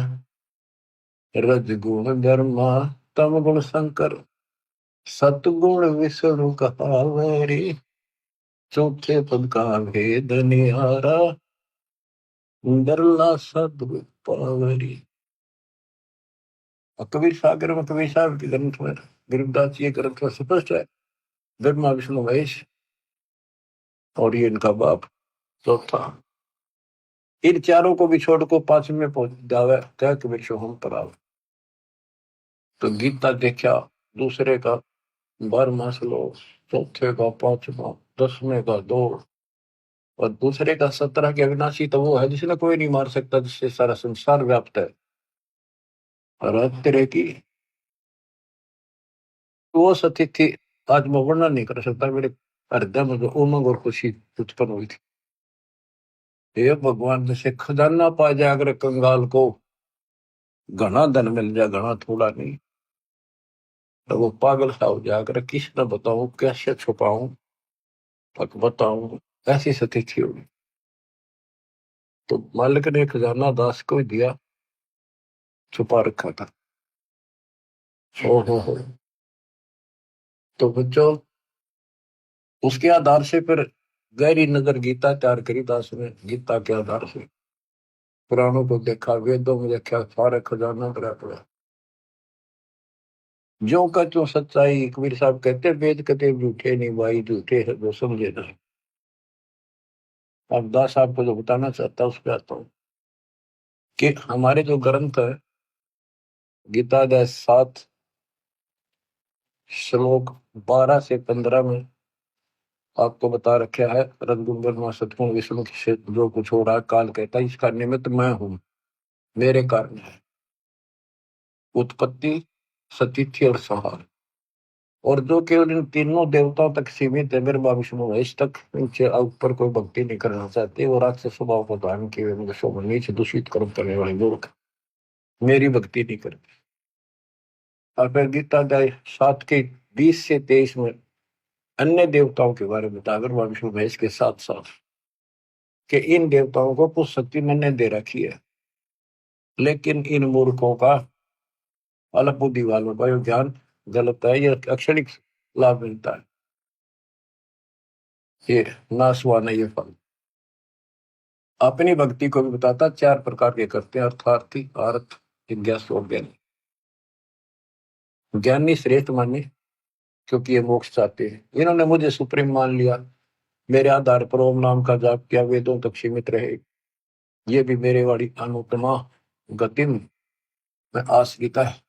रजगुण धर्मा तम गुण शंकर, सतगुण विष्णु कहावरी, चौथे पद का भेद निहारा, डरला सदगुण पावरी। कबीर सागर में, कबीर साहब के ग्रंथ में, गरीबदास जी के ग्रंथ में स्पष्ट है, ब्रह्मा विष्णु महेश और ये इनका बाप चौथा। इन चारों को भी छोड़ को पांचवें में पहुंच जावे, क्या कि विश्व हम पराव। तो गीता देखा दूसरे का 12वां श्लोक, चौथे का 5वां, 10वें का 2, और दूसरे का 17 के अविनाशी तो वो है जिसने कोई नहीं मार सकता, जिससे सारा संसार व्याप्त है। और तेरे की वो सतिथि आज मैं वर्णन नहीं कर सकता, मेरे हृदय में जो उमंग और खुशी उत्पन्न हुई थी। हे भगवान, जैसे खजाना पा जाए अगर कंगाल को, घना धन मिल जाए, घना थोड़ा नहीं, तो वो पागल सा हो जाए अगर किस न बताऊं, कैसे छुपाऊं, तक बताऊं, ऐसी स्थिति होगी। तो मालिक ने खजाना दास को ही दिया, छुपा रखा था। हो। तो बच्चों, उसके आधार से फिर गहरी नजर गीता तैयार करी दास ने। गीता के आधार से पुराणों को देखा, वेदों में देखा, सारे खजाना भरा पड़ा। जो का त्यों सच्चाई, कबीर साहब कहते हैं, वेद कते झूठे नहीं भाई, झूठे है जो समझे ना। अब दास आपको जो बताना चाहता हूं उस पर आता हूँ कि हमारे जो ग्रंथ है, गीता अध्याय 7 श्लोक 12 से 15 में आपको बता रखा है, रघुबर सतगुण विष्णु से जो कुछ हो रहा है, काल कहता है इसका निमित्त मैं हूं, मेरे कारण है उत्पत्ति, सतिथि और संहार। और जो केवल इन तीनों देवताओं तक सीमित है, ब्रह्मा विष्णु महेश तक, इनसे ऊपर कोई भक्ति नहीं करना चाहते, वो राक्षस स्वभाव को धारण किए नीच दूषित कर्म करने वाले लोग मेरी भक्ति नहीं करते। और फिर गीता अध्याय 7 के 20 से 23 में अन्य देवताओं के बारे में बता, ब्रह्मा विष्णु महेश के साथ साथ कि इन देवताओं को कुछ शक्ति मैंने दे रखी है, लेकिन इन मूर्खों का, अल्प बुद्धि वालों का ये ज्ञान गलत है, ये अक्षणिक लाभ मिलता है, ये नाशवान है ये फल। अपनी भक्ति को भी बताता, 4 प्रकार के करते हैं, अर्थार्थी, आर्थ, जिज्ञासु और ज्ञानी। ज्ञानी श्रेष्ठ माने क्योंकि ये मोक्ष चाहते हैं, इन्होंने मुझे सुप्रीम मान लिया, मेरे आधार पर ओम नाम का जाप किया, वेदों तक सीमित रहे, ये भी मेरे वाली अनुत्तमा गति में आश्रिता है,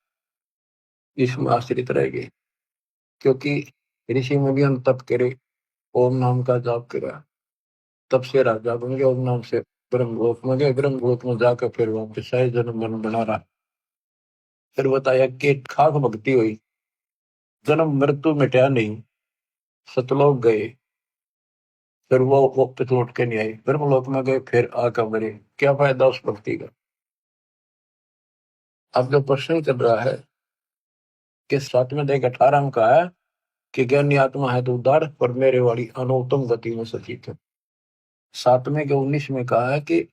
इसमें आश्रित रहेगी। क्योंकि ऋषि में भी हम तप करे, ओम नाम का जाप करा, तब से राजा बन गए, ओम नाम से ब्रह्मलोक में गए, ब्रह्मलोक में जाकर फिर वापस आए, जन्म मरण बना रहा। फिर बताया कि खाक भक्ति हुई, जन्म मृत्यु मिटा नहीं, सतलोक गए, फिर वो वापस लौट के नहीं आई, ब्रह्मलोक में गए, फिर आकर मरे, क्या फायदा उस भक्ति का। अब जो प्रश्न चल रहा है कि 7 में 18 में कहा है कि ज्ञानी आत्मा है तो उदार, पर मेरे वाली अनुत्तम गति में सचित है। 7 में 19 में कहा है कि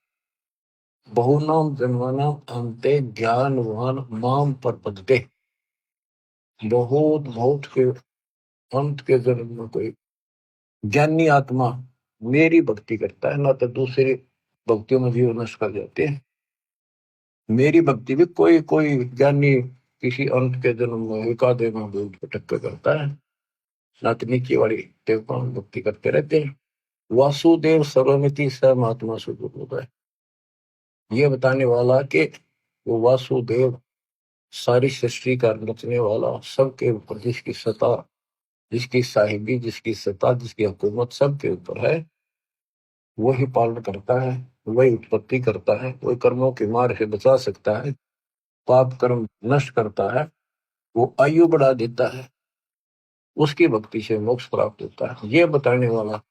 बहुनाम जन्मनाम अंते ज्ञानवान माम पर पदते, बहुत बहुत के अंत के जन्म में कोई ज्ञानी आत्मा मेरी भक्ति करता है, ना तो दूसरी भक्तियों में जीवन नष्ट कर जाते हैं। मेरी भक्ति भी कोई कोई ज्ञानी किसी अंत के जन्म में एकादे में भटक कर करता है, ना तो नीचे वाली देवताओं में भक्ति करते रहते हैं। वासुदेव सर्वमिति स महात्मा स्वरूप होता है, ये बताने वाला कि वो वासुदेव सारी सृष्टि का रचने वाला, सबके ऊपर जिसकी सत्ता, जिसकी साहिबी, जिसकी सत्ता, जिसकी हुकूमत सबके ऊपर है, वही पालन करता है, वही उत्पत्ति करता है, वही कर्मों की मार से बचा सकता है, पाप कर्म नष्ट करता है, वो आयु बढ़ा देता है, उसकी भक्ति से मोक्ष प्राप्त होता है, ये बताने वाला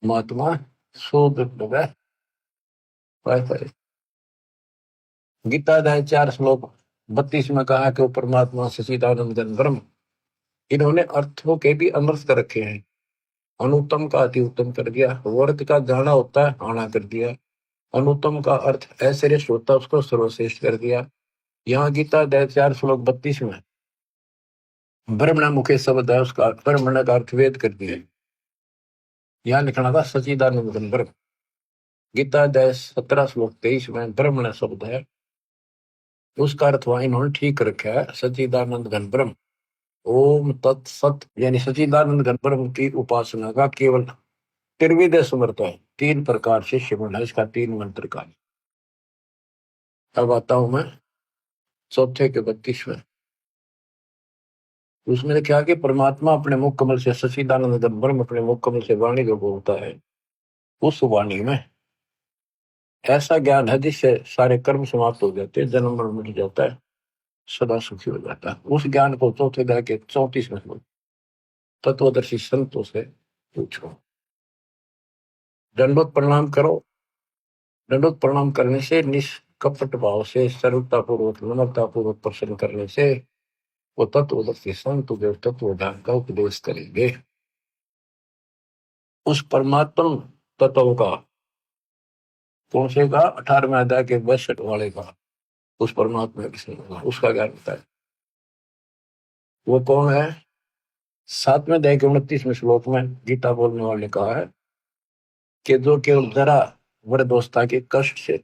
महात्मा शोध गीता अध्याय 4 श्लोक 32 में कहा कि वो परमात्मा सच्चिदानंद घन ब्रह्म। इन्होंने अर्थों के भी अमृत कर रखे हैं, अनुत्तम का अति उत्तम कर दिया, वर्त का जाना होता है आना कर दिया, अनुत्तम का अर्थ अश्रेष्ठ होता है उसको सर्वश्रेष्ठ कर दिया। यहाँ गीता अध्याय 4 श्लोक 32 में ब्रह्मण मुखे शब्द है, उसका ब्रह्मण का अर्थ वेद कर दिया, यहाँ लिखना था सच्चिदानंद घन ब्रह्म। गीता अध्याय 17 श्लोक 23 में ब्रह्मण शब्द है, उसका अर्थ वहां इन्होंने ठीक रखा है, सच्चिदानंद घन ब्रह्म। ओम तत्सत यानी सच्चिदानंद घन ब्रह्म की उपासना का केवल त्रिविध समर्थ है, 3 प्रकार से शिवन है इसका, 3 मंत्र का। अब आता हूं मैं चौथे के 32 में, उसमें लिखा कि परमात्मा अपने मुख कमल से, सच्चिदानंद घन ब्रह्म अपने मुख कमल से वाणी जो बोलता है, उस वाणी में ऐसा ज्ञान है जिससे सारे कर्म समाप्त हो जाते हैं, जन्म मरण मिट जाता है, सदा सुखी हो जाता है। उस ज्ञान को चौथे अध्याय के 34 में तत्वदर्शी संतों से पूछो। दंडोत प्रणाम करो, दंडोत प्रणाम करने से, निष्कपट भाव से, सरलता पूर्वक, नम्रता पूर्वक प्रश्न करने से वो तत्वदर्शी संत जो तत्व ज्ञान का उपदेश करेंगे। उस परमात्मा तत्व का, कौन से का, 18वें अध्याय के 62 वाले का, उस परमात्मा किसने होगा उसका ज्ञान होता है, वो कौन है। 7वें अध्याय के 29वें श्लोक में गीता बोलने वाले ने कहा है कि जो केवल जरा वृद्धावस्था के कष्ट से,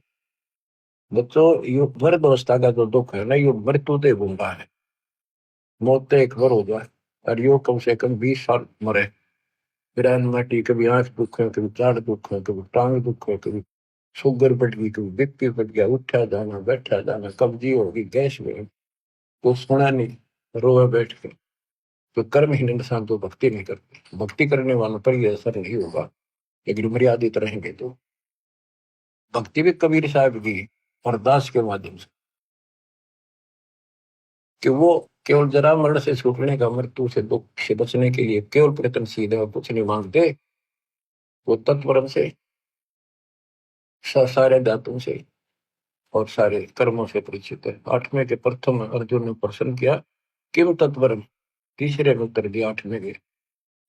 बच्चों वृद्धावस्था का जो दुख है ना, ये मृत्यु से भूंगा है, मौत तो एक बार हो जाए, और यो कम से कम 20 साल मरे। बिरान माटी, कभी आंख दुख है, कभी चाड़ दुख है, कभी टांग दुख है, कभी शुगर बढ़ गई, कभी बीपी बढ़ गया, उठा जाना बैठा जाना, कब्जी होगी, गैस में, तो सुना नहीं, रोए बैठ के। तो कर्महीन इंसान तो भक्ति नहीं करते। भक्ति करने वालों पर यह असर नहीं होगा, लेकिन मर्यादित रहेंगे तो। भक्ति भी कबीर साहब की अरदास के माध्यम से, कि वो केवल जरा मरण से छूटने का, मृत्यु से, दुख से बचने के लिए केवल प्रयत्नशील है और कुछ नहीं मांगते। वो तत्परम से, सारे धातुओं से और सारे कर्मों से परिचित है। 8वें के प्रथम अर्जुन ने प्रश्न किया, किम तत्परम, तीसरे में उत्तर दिया 8वें के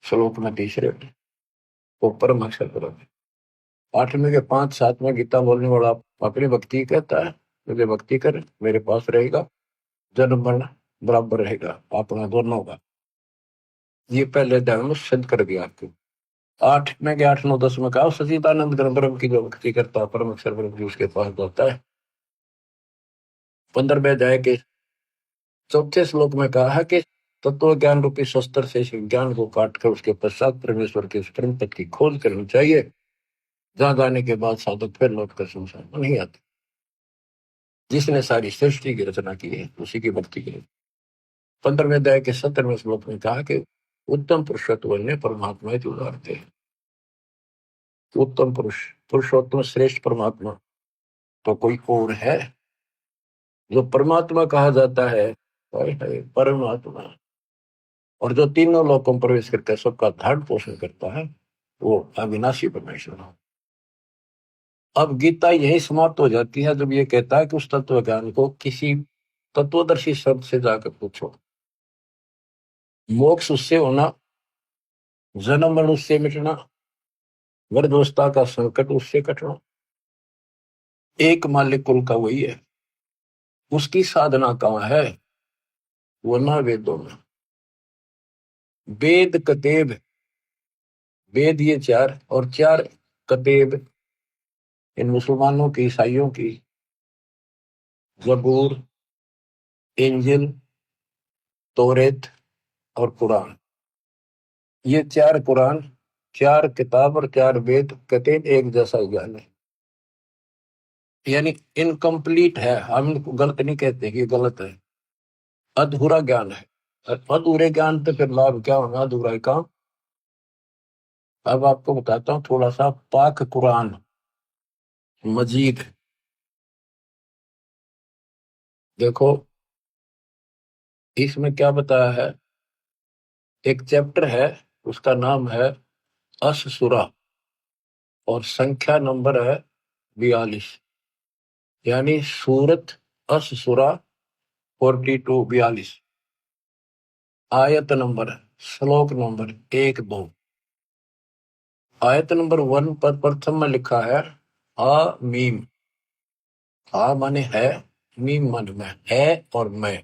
श्लोक में, तीसरे में, वो परम अक्षर परम है। 8वें के 5-7 में गीता बोलने वाला अपनी भक्ति कहता है, मुझे भक्ति कर, मेरे पास रहेगा, जन्म मरण बराबर रहेगा अपना दोनों का। ये पहले ध्यान में सिद्ध कर दिया आपको। 8 में के 8, 9, 10 में कहा, सचिदानंद ब्रह्म की जो भक्ति करता है, परम अक्षर ब्रह्म जी उसके पास होता है। 15वें अध्याय के चौथे श्लोक में कहा है कि तत्व ज्ञान रूपी शस्त्र से इस ज्ञान को काट कर उसके पश्चात परमेश्वर के परम पद की खोज करनी चाहिए, जहां जाने के बाद साधक फिर लौट कर संसार में नहीं आते। जिसने सारी सृष्टि की रचना की है उसी की भक्ति की। 15वें अध्याय के 17वें श्लोक में कहा कि उत्तम पुरुषत्व ने परमात्मा की उदारते हैं। उत्तम पुरुष, पुरुषोत्तम श्रेष्ठ परमात्मा तो कोई और है जो परमात्मा कहा जाता है? परमात्मा। और जो तीनों लोकों में प्रवेश करके सबका धारण पोषण करता है, वो अविनाशी परमेश्वर है। अब गीता यही समाप्त हो जाती है जब ये कहता है कि उस तत्व ज्ञान को किसी तत्वदर्शी शब्द से जाकर पूछो। मोक्ष उससे होना, जन्म मरण उससे मिटना, गर्भावस्था का संकट उससे कटना, एक मालिक कुल का वही है। उसकी साधना कहाँ है? वो ना वेदों में। वेद कतेब, वेद ये 4 और 4 कतेब इन मुसलमानों की, ईसाइयों की, जबूर, इंजिल, तौरेत और कुरान। ये 4 कुरान, 4 किताब और 4 वेद कतेब एक जैसा ज्ञान है, यानी इनकम्प्लीट है। हम इनको गलत नहीं कहते कि गलत है, अधूरा ज्ञान है। अधूरे ज्ञान तो फिर लाभ क्या होगा? अधूरा ही काम। अब आपको बताता हूँ थोड़ा सा पाक कुरान मजीद। देखो इसमें क्या बताया है। एक चैप्टर है, उसका नाम है अश-सूरा और संख्या नंबर है 42, यानी सूरत अश-सूरा 42, आयत नंबर, श्लोक नंबर 1-2। आयत नंबर 1 पर प्रथम में लिखा है आ मीम। आ माने है, मीम माने मैं, है और मैं,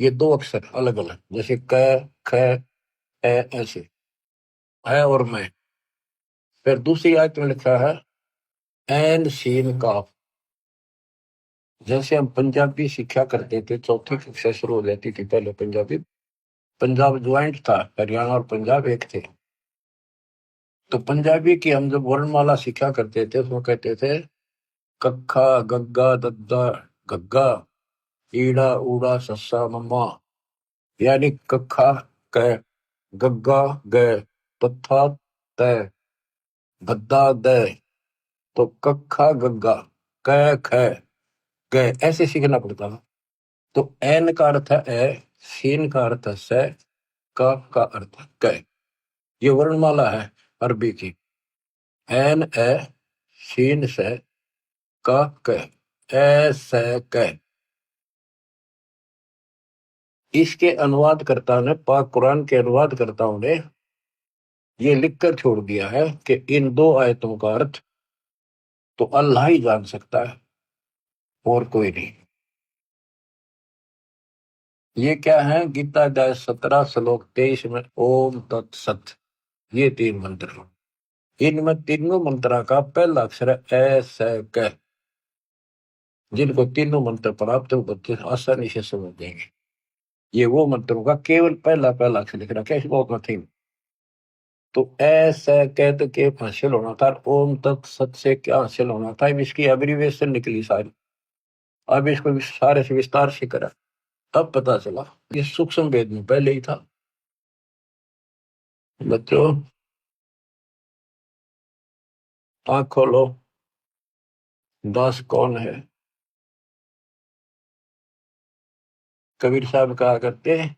ये 2 अक्षर अलग अलग, जैसे क, ख, ए, ऐसे है और मैं। फिर दूसरी आयत में लिखा है एन शीन काफ। जैसे हम पंजाबी सीखा करते थे, चौथी कक्षा शुरू हो जाती थी पहले पंजाबी, पंजाब ज्वाइंट था, हरियाणा और पंजाब एक थे। तो पंजाबी की हम जब वर्णमाला सीखा करते थे तो कहते थे कक्खा गग्गा दद्दा गग्गा, ईड़ा ऊड़ा सस्सा मम्मा, यानी कक्खा क, गग्गा ग, तथा तय, गद्दा द। तो कक्खा गग्गा, क ख ग, ऐसे सीखना पड़ता है। तो एन का अर्थ है ए, सीन का अर्थ है से, का अर्थ है क। ये वर्णमाला है अरबी की। एन ए, सीन से, का क, ए से क। इसके अनुवादकर्ता ने, पाक कुरान के अनुवादकर्ताओं ने ये लिखकर छोड़ दिया है कि इन 2 आयतों का अर्थ तो अल्लाह ही जान सकता है और कोई नहीं। ये क्या है? गीता अध्याय 17 श्लोक 23 में ओम तत्सत, ये 3 मंत्र। इनमें तीनों मंत्रा का पहला अक्षर है ए से क। जिनको तीनों मंत्र प्राप्त है वो बच्चे आसानी से समझ जाएंगे। ये वो मंत्रों का केवल पहला पहला अक्षर लिख रखा है, इसको नथिंग। तो ऐसा कहते के हासिल होना था, ओम तत्सत से क्या हासिल होना था, अब इसकी एब्रीविएशन निकली सारी। अब इसको सारे से विस्तार से करा, अब पता चला ये सूक्ष्म वेद में पहले ही था। बच्चों आंख खोलो, दास कौन है? कबीर साहब कहा करते हैं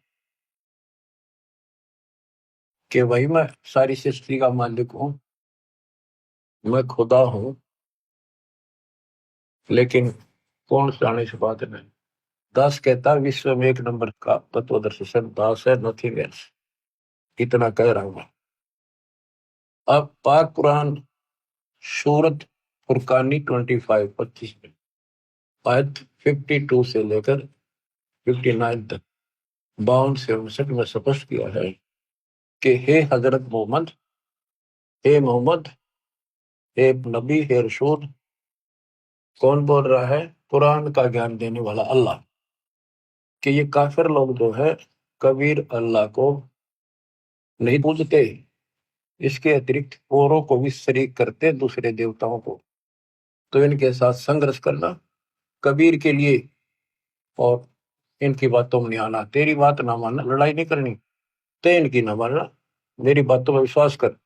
कि वही मैं सारी सृष्टि का मालिक हूं, मैं खुदा हूं, लेकिन कौन जाने से बात नहीं। दास कहता विश्व में एक नंबर का तत्वदर्शी संत दास है, नथिंग एल्स। इतना कह रहा हूं मैं। अब पाक कुरान सूरत फुरकानी 25 में आयत 52 से लेकर 59 तक 52 से 59 में स्पष्ट किया है कि हे हजरत मोहम्मद, हे मोहम्मद, हे नबी, हे रसूल। कौन बोल रहा है? कुरान का ज्ञान देने वाला अल्लाह। कि ये काफिर लोग जो है कबीर अल्लाह को नहीं पूजते, इसके अतिरिक्त औरों को भी शरीक करते, दूसरे देवताओं को। तो इनके साथ संघर्ष करना कबीर के लिए, और इनकी बातों में नहीं आना। तेरी बात ना मानना, लड़ाई नहीं करनी, ते इनकी ना मानना, मेरी बातों में विश्वास कर।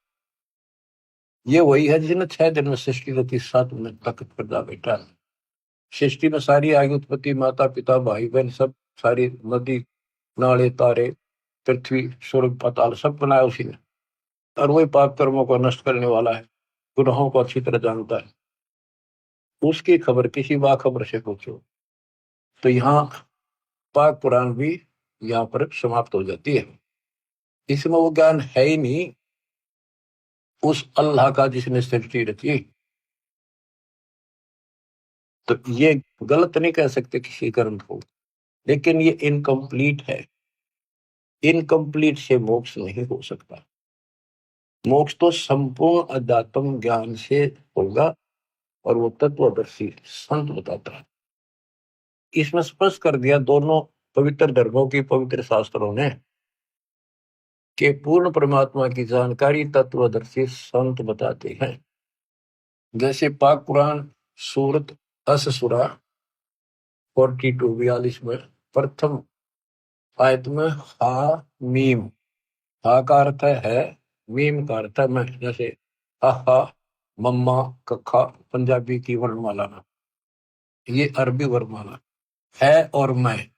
ये वही है जिसने 6 दिन में सृष्टि रची, 7 दिन तखत पर जा बैठा। सृष्टि में सारी आयु उत्पत्ति, माता पिता भाई बहन सब, सारी नदी नाले तारे पृथ्वी स्वर्ग पाताल सब बनाया उसी ने। और वही पाप कर्मों को नष्ट करने वाला है, गुनाहों को अच्छी तरह जानता है। उसकी खबर किसी बाखबर से पूछो। तो यहाँ पाक कुरान भी यहाँ पर समाप्त हो जाती है। इसमें वो ज्ञान है ही नहीं उस अल्लाह का जिसने सृष्टि रची। तो ये गलत नहीं कह सकते किसी ग्रंथ को, लेकिन ये इनकम्प्लीट है। इनकम्प्लीट से मोक्ष नहीं हो सकता। मोक्ष तो संपूर्ण अध्यात्म ज्ञान से होगा, और वो तत्वदर्शी संत बताता है। इसमें स्पष्ट कर दिया दोनों पवित्र धर्मों की पवित्र शास्त्रों ने कि पूर्ण परमात्मा की जानकारी तत्वदर्शी संत बताते हैं। जैसे पाक कुरान सूरत अस-सूरा 42 में प्रथम आयत में हा मीम, हा का अर्थ है, मीम का अर्थ है मैं। जैसे हा, मम्मा, कखा पंजाबी की वर्णमाला में, ये अरबी वर्णमाला है। और मैं,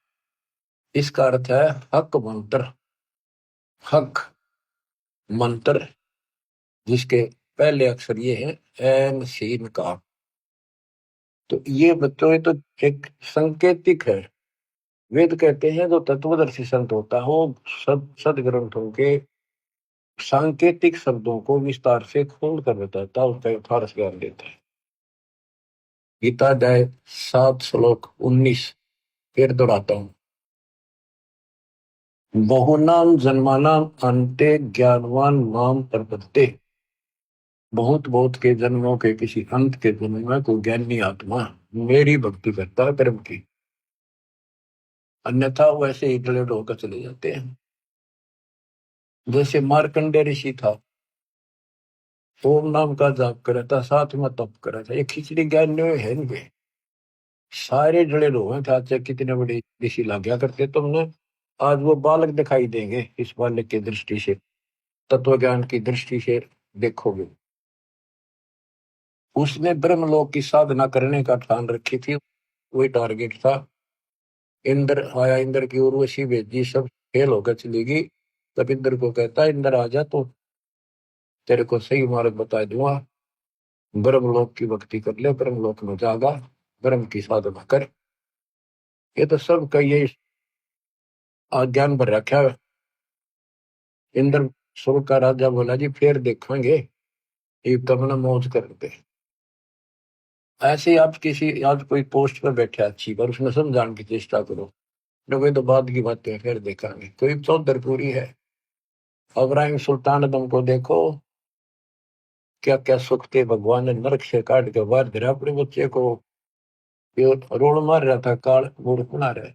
इसका अर्थ है हक मंत्र। हक मंत्र जिसके पहले अक्षर ये है एन सीन का। तो ये बच्चों, ये तो एक संकेतिक है। वेद कहते हैं जो तत्वदर्शी संत होता है वो सदग्रंथों के सांकेतिक शब्दों को विस्तार से खोल कर बताता है, उसका यथार्थ ज्ञान देता है। गीता अध्याय 7 श्लोक 19 फिर दोहराता हूं। बहुनाम जन्मानाम अन्ते ज्ञानवान माम प्रपद्ये। बहुत बहुत के जन्मों के किसी अंत के जन्म में कोई ज्ञानी आत्मा मेरी भक्ति करता है कर्म की, अन्यथा वैसे ही डलेड होकर चले जाते हैं। जैसे मार्कंडे ऋषि था, ओम नाम का जाप करा था, साथ में तप करा था। ये खिचड़ी ज्ञान है इनके, सारे जड़े लोग हैं। चाहे कितने बड़े ऋषि लग गया करते तुमने, आज वो बालक दिखाई देंगे। इस बालक की दृष्टि से, तत्व ज्ञान की दृष्टि से देखोगे। उसने ब्रह्मलोक की साधना करने का ठान रखी थी, वही टारगेट था। इंद्र आया, इंद्र की उर्वशी भेजी, सब फेल होकर चली गई। तब इंद्र को कहता है इंद्र आजा, तो तेरे को सही मार्ग बता दूंगा। ब्रह्मलोक की भक्ति कर ले, ब्रह्मलोक में जागा, ब्रह्म की साधना कर। ये तो सब का ये ज्ञान भर रखा है। इंद्र स्वर्ग का राजा बोला जी फिर देखेंगे, ये तब ना मौज करते। ऐसे ही आप किसी आज कोई पोस्ट पर बैठे अच्छी पर उसमें समझाने की चेष्टा करो, कोई तो बाद की बातें फिर देखेंगे। कोई चौधरपुरी है, अब्राहिम सुल्तान तुमको देखो, क्या क्या सुख थे, भगवान ने नरक से काट के बाहर धरा अपने बच्चे को। ये रोड मार रहा था, काल मूर्ख बना रहे।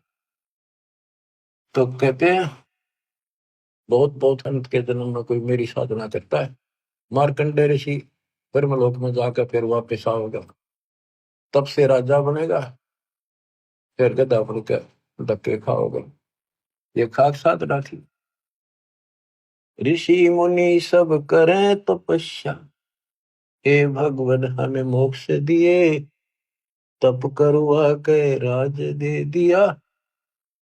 तो कहते हैं बहुत बहुत अंत के जन्म में कोई मेरी साधना करता है, मार्कंडेय ऋषि ब्रह्मलोक में जाकर फिर वापस आओगे, तब से राजा बनेगा, फिर गधा बन के धक्के खाओगे। ये खाक साधना थी। ऋषि मुनि सब करें तपस्या, हे भगवान हमें मोक्ष दिए, तप करवा के राज दे दिया,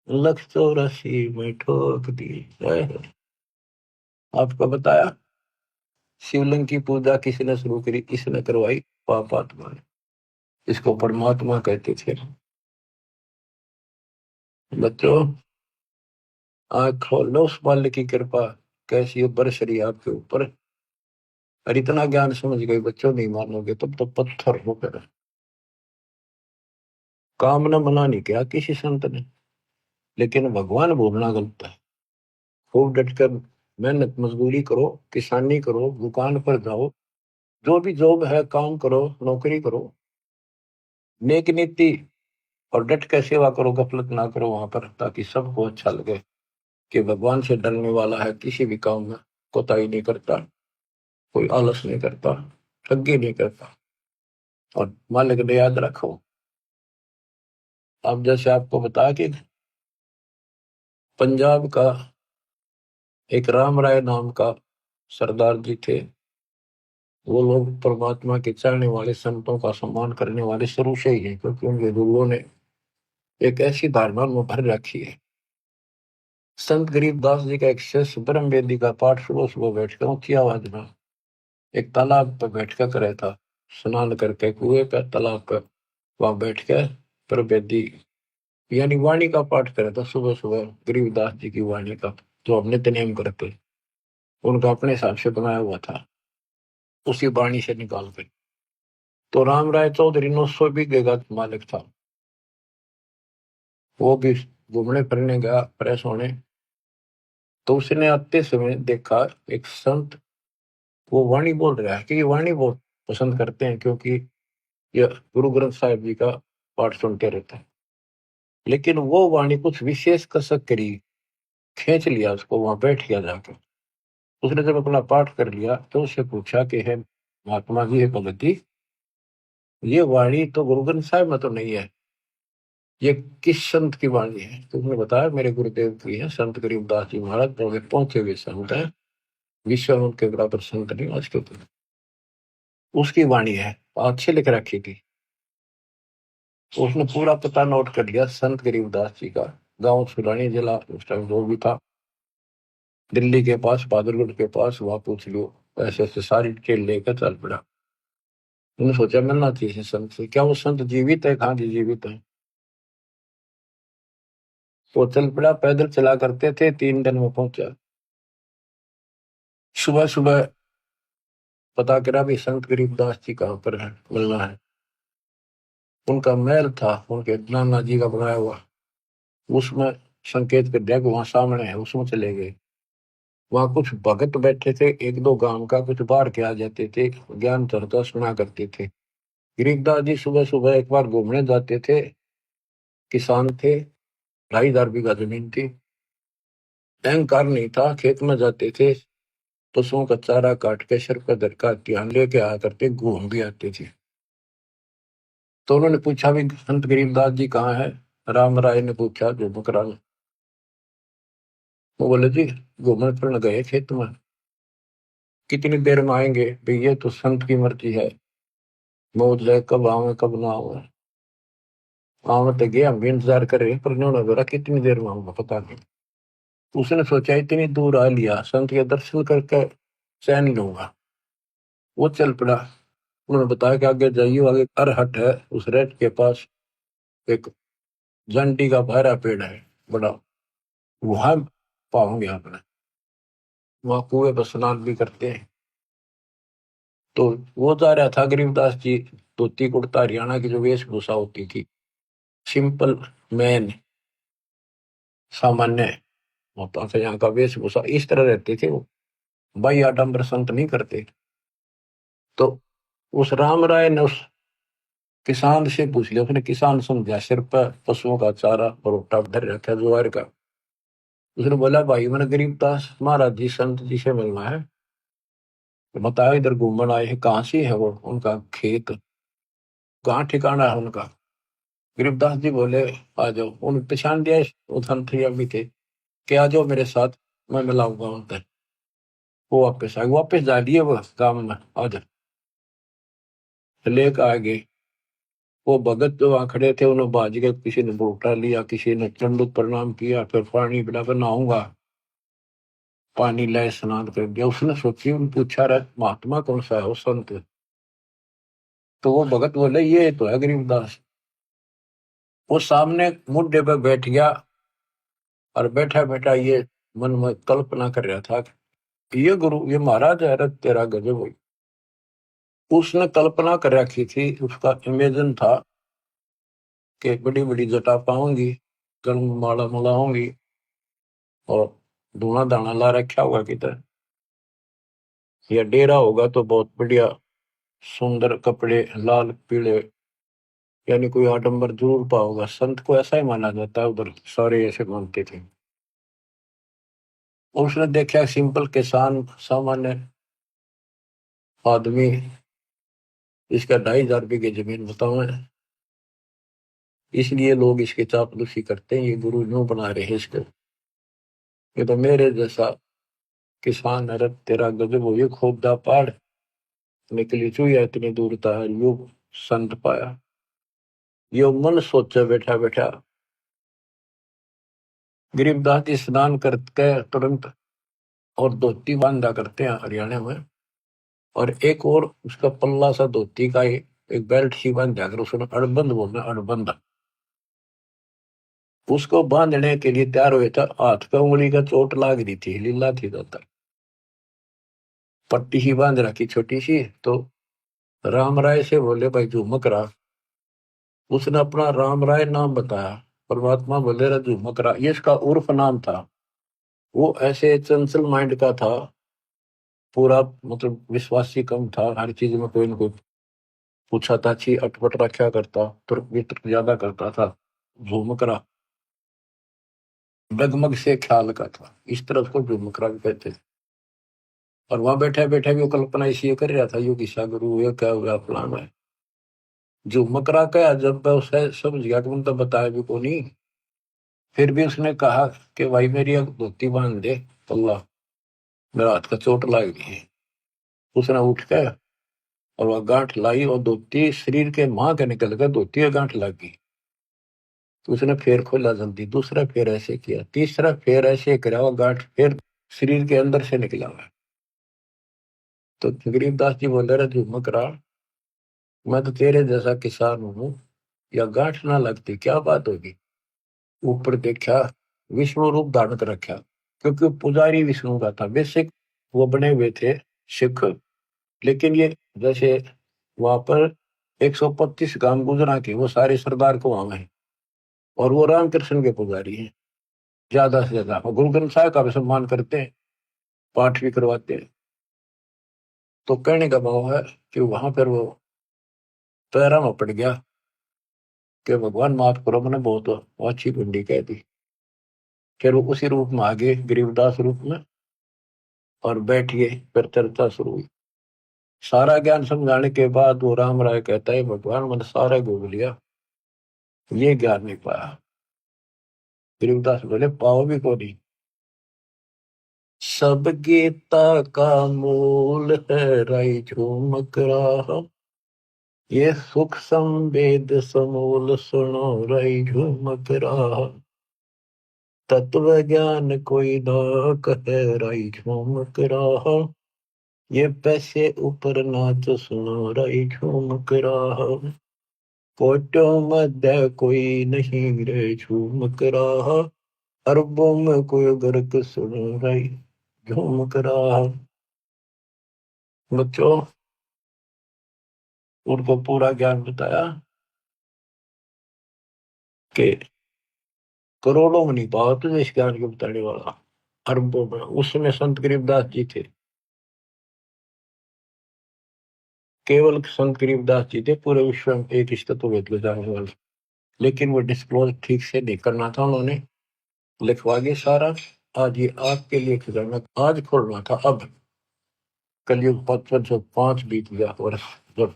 184 में ठोक दिए। आपको बताया शिवलिंग की पूजा किसने शुरू करी, किसने करवाई? पापात्मा ने। इसको परमात्मा कहते थे। बच्चों आँख खोल लो, उस मालिक की कृपा कैसी बरस रही आपके ऊपर। और इतना ज्ञान समझ गए बच्चों, नहीं मानोगे तब तो पत्थर हो कर। काम न मना नहीं किया किसी संत ने, लेकिन भगवान बोलना गलत है। खूब डटकर मेहनत मजदूरी करो, किसानी करो, दुकान पर जाओ, जो भी जॉब है काम करो, नौकरी करो, नेक नीति और डट कर सेवा करो, गफलत ना करो वहां पर, ताकि सबको अच्छा लगे कि भगवान से डरने वाला है, किसी भी काम में कोताही नहीं करता, कोई आलस नहीं करता, ठगी नहीं करता। और मालिक ने याद रखो, अब जैसे आपको बताया कि पंजाब का एक राम राय नाम का सरदार जी थे। वो लोग परमात्मा के चाहने वाले, संतों का सम्मान करने वाले शुरू से ही हैं, क्योंकि उनके गुरुओं ने एक ऐसी धारणा में भर रखी है। संत गरीबदास जी का एक शिष्य ब्रह्म वेदी का पाठ सुबह सुबह बैठकर ऊंची आवाज में एक तालाब पर बैठकर करे था, स्नान करके कुएं पर, तालाब पर वहां बैठ के ब्रह्म वेदी यानी वाणी का पाठ करे था सुबह सुबह, गरीबदास जी की वाणी का, जो हम नित्य नेम करते, उनका अपने हिसाब से बनाया हुआ था, उसी वाणी से निकाल कर। तो राम राय चौधरी 900 बीघे का मालिक था। वो भी घूमने फिरने गया, फ्रेश होने, तो उसने आते समय देखा एक संत वो वाणी बोल रहा है, कि ये वाणी बहुत पसंद करते हैं, क्योंकि ये गुरु ग्रंथ साहिब जी का पाठ सुनते रहते हैं। लेकिन वो वाणी कुछ विशेष कसक करी, खींच लिया उसको, वहां बैठ गया जाकर। उसने जब अपना पाठ कर लिया तो उससे पूछा कि है महात्मा जी, है भगत जी, ये वाणी तो गुरु ग्रंथ साहिब में तो नहीं है, ये किस संत की वाणी है? तो उसने बताया मेरे गुरुदेव की है, संत गरीबदास जी महाराज, जो पहुंचे हुए संत है, विश्व में उनके बराबर संत नहीं आज के दिन। उसकी वाणी है, अच्छी लिख रखी थी। तो उसने पूरा पता नोट कर लिया संत गरीबदास जी का, गांव सुलानी जिला उस टाइम जो भी था, दिल्ली के पास, बहादुरगढ़ के पास, वहां पूछ लो। ऐसे ऐसे सारी डिटेल लेकर चल पड़ा। उन्होंने सोचा मिलना चाहिए संत से। क्या वो संत जीवित है? कहाँ जी जीवित है। वो चल पड़ा, पैदल चला करते थे, 3 दिन में पहुंचा। सुबह सुबह पता करा भी संत गरीबदास जी कहाँ पर है, मिलना है। उनका महल था, उनके नाना जी का बनाया हुआ, उसमें संकेत कर दिया कि वहां सामने है, उसमें चले गए। वहां कुछ भगत बैठे थे, 1-2 गांव का, कुछ बाहर के आ जाते थे, ज्ञान चर्चा सुना करते थे। गरीबदास जी सुबह सुबह एक बार घूमने जाते थे, किसान थे, 2,500 बीघा जमीन थी, अहंकार नहीं था, खेत में जाते थे, पशुओं का चारा काट के सर पर धरका ध्यान लेके आया करते, घूम भी आते थे। तो उन्होंने पूछा भी संत गरीबदास जी कहाँ है? राम राय ने पूछा, जो बकराल। वो बोले जी घूमने फिरने गए खेत में। कितनी देर में आएंगे? भाई ये तो संत की मर्जी है, मौज है, कब आवे कब ना आवे। आवे तो गए, हम भी इंतजार कर रहे हैं, पर उन्होंने बोला कितनी देर में आऊंगा पता नहीं। उसने सोचा इतनी दूर आ लिया, संत के दर्शन करके चैन लूंगा। वो चल पड़ा। उन्होंने बताया कि आगे जाइए, आगे अरहट है, उस रेट के पास एक जंडी का बहरा पेड़ है बड़ा, वहां पाओगे आपने। वहां कुएं पर स्नान भी करते हैं। तो वो जा रहा था गरीबदास जी, धोती कुर्ता हरियाणा की जो वेशभूषा होती थी, सिंपल मैन, सामान्य होता था यहाँ का वेशभूषा, इस तरह रहते थे वो, भाई आडम्बर संत नहीं करते। तो उस राम राय ने उस किसान से पूछ लिया, उसने किसान समझा, सिर पर पशुओं का चारा और रोटा धर रखा ज्वार का। उसने बोला भाई मैंने गरीबदास महाराज जी संत जी से मिलना है, तो बताया इधर घूमन आए हैं, कहाँ से है वो, उनका खेत कहाँ ठिकाना है उनका। गरीबदास जी बोले आ जाओ, उन्हें पहचान दिया, वो संत भी थे कि आ जाओ मेरे साथ, मैं मिलाऊंगा उनसे। वो वापस आए, वापस जा दिए वो काम में, आ जाओ लेकर आ गए। वो भगत जो वहां खड़े थे उन्होंने बाज गए, किसी ने बोटा लिया, किसी ने दंडवत प्रणाम किया, फिर पानी पिलाकर नहाऊंगा, पानी लाए स्नान कर दिया। उसने सोची, पूछा रहा महात्मा कौन सा है वो संत, तो वो भगत बोले ये तो है गरीबदास। वो सामने मुड्डे पे बैठ गया और बैठा बैठा ये मन में कल्पना कर रहा था कि ये गुरु, ये महाराज है, रत तेरा गजब हुई। उसने कल्पना कर रखी थी, उसका इमेजिन था कि बड़ी बड़ी जटा पाऊंगी, गल में माला मलाऊंगी और धूना दाना ला रखा होगा किधर, या डेरा होगा तो बहुत बढ़िया सुंदर कपड़े लाल पीले, यानी कोई आडंबर जरूर पाओगा। संत को ऐसा ही माना जाता है, उधर सारे ऐसे मानते थे। उसने देखा सिंपल किसान सामान्य आदमी, इसका 2,500 बीघे जमीन बताओ है, इसलिए लोग इसके चापलूसी करते हैं, ये गुरु यूं बना रहे हैं इसको। ये तो मेरे जैसा किसान है, तेरा गजब हो, ये खोदा पहाड़ निकली चुया इतनी दूर था, यू संत पाया। यो मन सोचा बैठा बैठा। गरीबदास जी स्नान करके तुरंत और धोती बांधा करते हैं हरियाणा में, और एक और उसका पल्ला सा धोती का एक बेल्ट सी बांधा कर, उसने अड़बंद बोलना, अड़बंद। उसको बांधने के लिए तैयार हुए था, हाथ पे उंगली का चोट लाग रही थी, लीला थी ज्यादा, पट्टी ही बांध रखी छोटी सी। तो राम राय से बोले भाई झुमक रहा, उसने अपना राम राय नाम बताया। परमात्मा बोले रहा झुमक रहा, ये इसका उर्फ नाम था। वो ऐसे चंचल माइंड का था, पूरा मतलब विश्वासी कम था, हर चीज में कोई ना कोई पूछा था, अच्छी अटपट रखा करता, तुर्क वितर्क ज्यादा करता था। झुमकरा डगमग से ख्याल का था, इस तरह उसको झुमकरा भी कहते थे। और वहां बैठे बैठे भी वो कल्पना इसी कर रहा था, यो किसा गुरु, ये क्या हुआ फलाना है। झुमकरा का जब मैं उसे समझ गया कि तो बताया भी को नहीं, फिर भी उसने कहा कि भाई मेरी एक धोती बांध दे, अल्लाह मेरा हाथ का चोट लग गई है। उसने उठ के और वह गांठ लाई, और धोती शरीर के मां के निकल गए, धोती और गांठ लग गई। तो उसने फिर खोला जल्दी, दूसरा फिर ऐसे किया, तीसरा फिर ऐसे करा, वो गांठ फिर शरीर के अंदर से निकला हुआ। तो गरीबदास जी बोले रहे झुमक रहा, मैं तो तेरे जैसा किसान हूं, या गांठ ना लगती क्या बात होगी। ऊपर देखा, विष्णु रूप धारण कर रखा, क्योंकि पुजारी विष्णु का था बेसिक, वो बने हुए थे सिख। लेकिन ये जैसे वहां पर 125 गांव गुजरा के वो सारे सरदार को वहां है, और वो रामकृष्ण के पुजारी हैं ज्यादा से ज्यादा, और गुरु ग्रंथ साहिब का भी सम्मान करते हैं, पाठ भी करवाते हैं। तो कहने का भाव है कि वहां पर वो पैरा में पड़ गया कि भगवान माफ करो, मैंने बहुत अच्छी कुंडी कह दी। फिर वो उसी रूप में आ गए, गरीबदास रूप में, और बैठ गए, फिर चर्चा शुरू हुई। सारा ज्ञान समझाने के बाद वो राम राय कहता है भगवान मैंने सारा घूम लिया, ये ज्ञान नहीं पाया। गरीबदास बोले पाओ भी को नहीं। सब गीता का मूल है राई झूमक रहा, ये सुख संवेद समूल सुनो राई झूमक रहा, तत्व ज्ञान कोई ना कहे राई झूमक रहा, ये पैसे ऊपर नाच सुनो राई झूमक रहा, कोटों मध्य कोई नहीं रे झूमक रहा, अरबों में कोई गर्क सुनो राई झूमक रहा। बच्चों, उनको पूरा ज्ञान बताया कि करोड़ों में नहीं पाओ तो इस ज्ञान को बताने वाला, अरबों में। उसमें संत गरीबदास जी थे, केवल संत गरीबदास जी थे पूरे विश्व में एक रिश्ता तो वेद ले जाने वाले। लेकिन वो डिस्क्लोज ठीक से नहीं करना था, उन्होंने लिखवा के सारा, आज ये आपके लिए खजाना आज खोलना था। अब कलयुग 5 बीत गया वर्ष जब।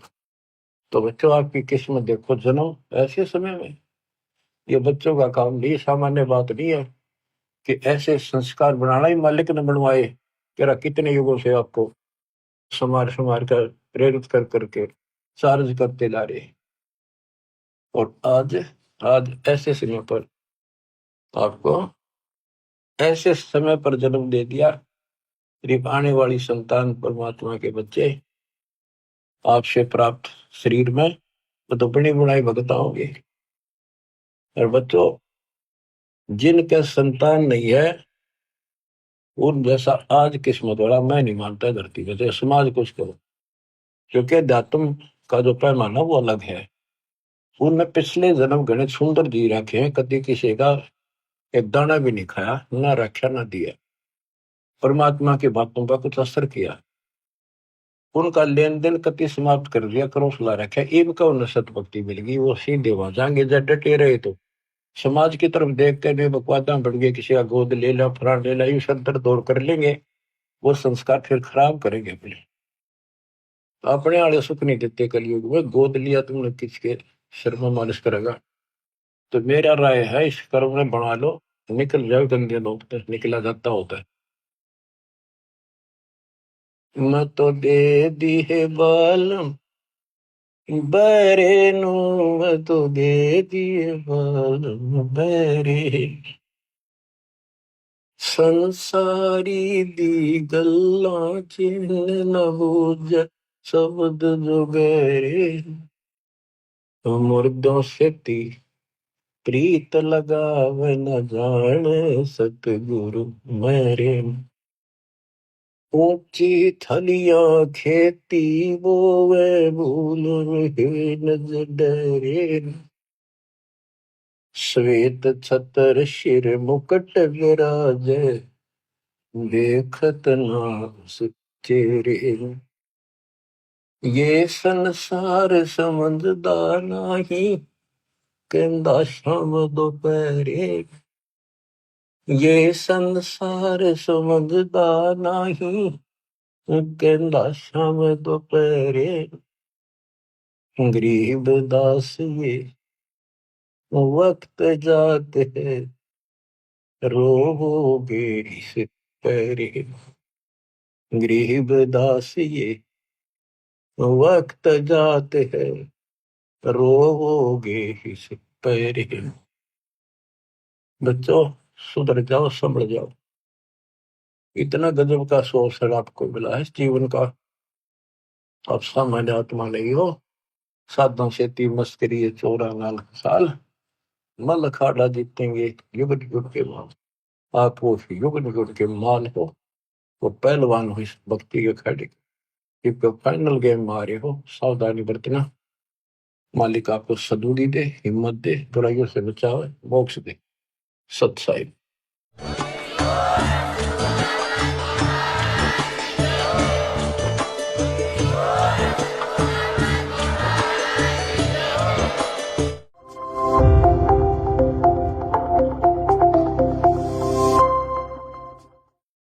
तो बच्चों आपकी किस्मत देखो, जन्म ऐसे समय में, ये बच्चों का काम नहीं, सामान्य बात नहीं है कि ऐसे संस्कार बनाना ही मालिक ने बनवाए। तेरा कितने युगों से आपको संवार संवार कर प्रेरित कर करके चार्ज करते ला रहे हैं। और आज आज ऐसे समय पर आपको ऐसे समय पर जन्म दे दिया। करीब आने वाली संतान परमात्मा के बच्चे आपसे प्राप्त शरीर में वो तो बड़ी बुढ़ाई भगता होंगे। और बच्चों जिनके संतान नहीं है उन जैसा आज किस्मत वाला मैं नहीं मानता धरती में। तो समाज कुछ करो, क्योंकि अध्यात्म का जो पैमाना वो अलग है। उनमें पिछले जन्म गणित सुंदर जी रखे हैं, कभी किसी का एक दाना भी नहीं खाया, ना रक्षा ना दिया, परमात्मा की बातों का कुछ असर किया, उनका लेन देन कति समाप्त कर दिया, करोसला रखा। इनका उन्हें सतभक्ति मिल गई, वो सीधे वहां जाएंगे। जब डटे रहे तो समाज की तरफ देख कर बकवादा बढ़ गए, किसी का गोद ले ला, फरान ले ला, यूं सर दौड़ कर लेंगे। वो संस्कार फिर खराब करेंगे अपने। अपने वाले सुख नहीं देते कलयुग में। गोद लिया तुमने किसके सिर में मालिश करेगा। तो मेरा राय है इस कर्म में बना लो, निकल जाओ गंदे लोग तक, निकला जाता होता है। मैं तो दे दी है बालम बरे नु, मैं तो दे दिए बालम बरे। संसारी दी गल्ला चिन्ह न बूझ शब्द जो गहरे, तो मुर्दों से ती प्रीत लगावे न जाने सतगुरु मेरे। ऊंची थलियां खेती बोवे भूल रहे नजर डरे, श्वेत छतर शिर मुकुट विराजे देखत नास चेहरे। ये संसार समझदा नहीं कहंदा शाम दोपहरे, ये संसार समझदा नहीं कहंदा शाम दोपहरे। गरीब दास ये वक्त जाते है रोगे इस पहरे। गरीब दास ये वक्त जाते है रोगे इस पहरे। बच्चों सुधर जाओ, संभल जाओ। इतना गजब का अवसर आपको मिला है जीवन का। आप सामान्य आत्मा नहीं हो। साधों से ती मस्करी 14 साल मल अखाड़ा जीतेंगे युग युग के बाद। आप वो युग युग के मान हो, वो पहलवान हो इस भक्ति के अखाड़े के। फाइनल गेम में आ रहे हो, सावधानी बरतना। मालिक आपको सदबुद्धि दे, हिम्मत दे, बुराइयों से बचावे, मोक्ष दे। सत साहिब।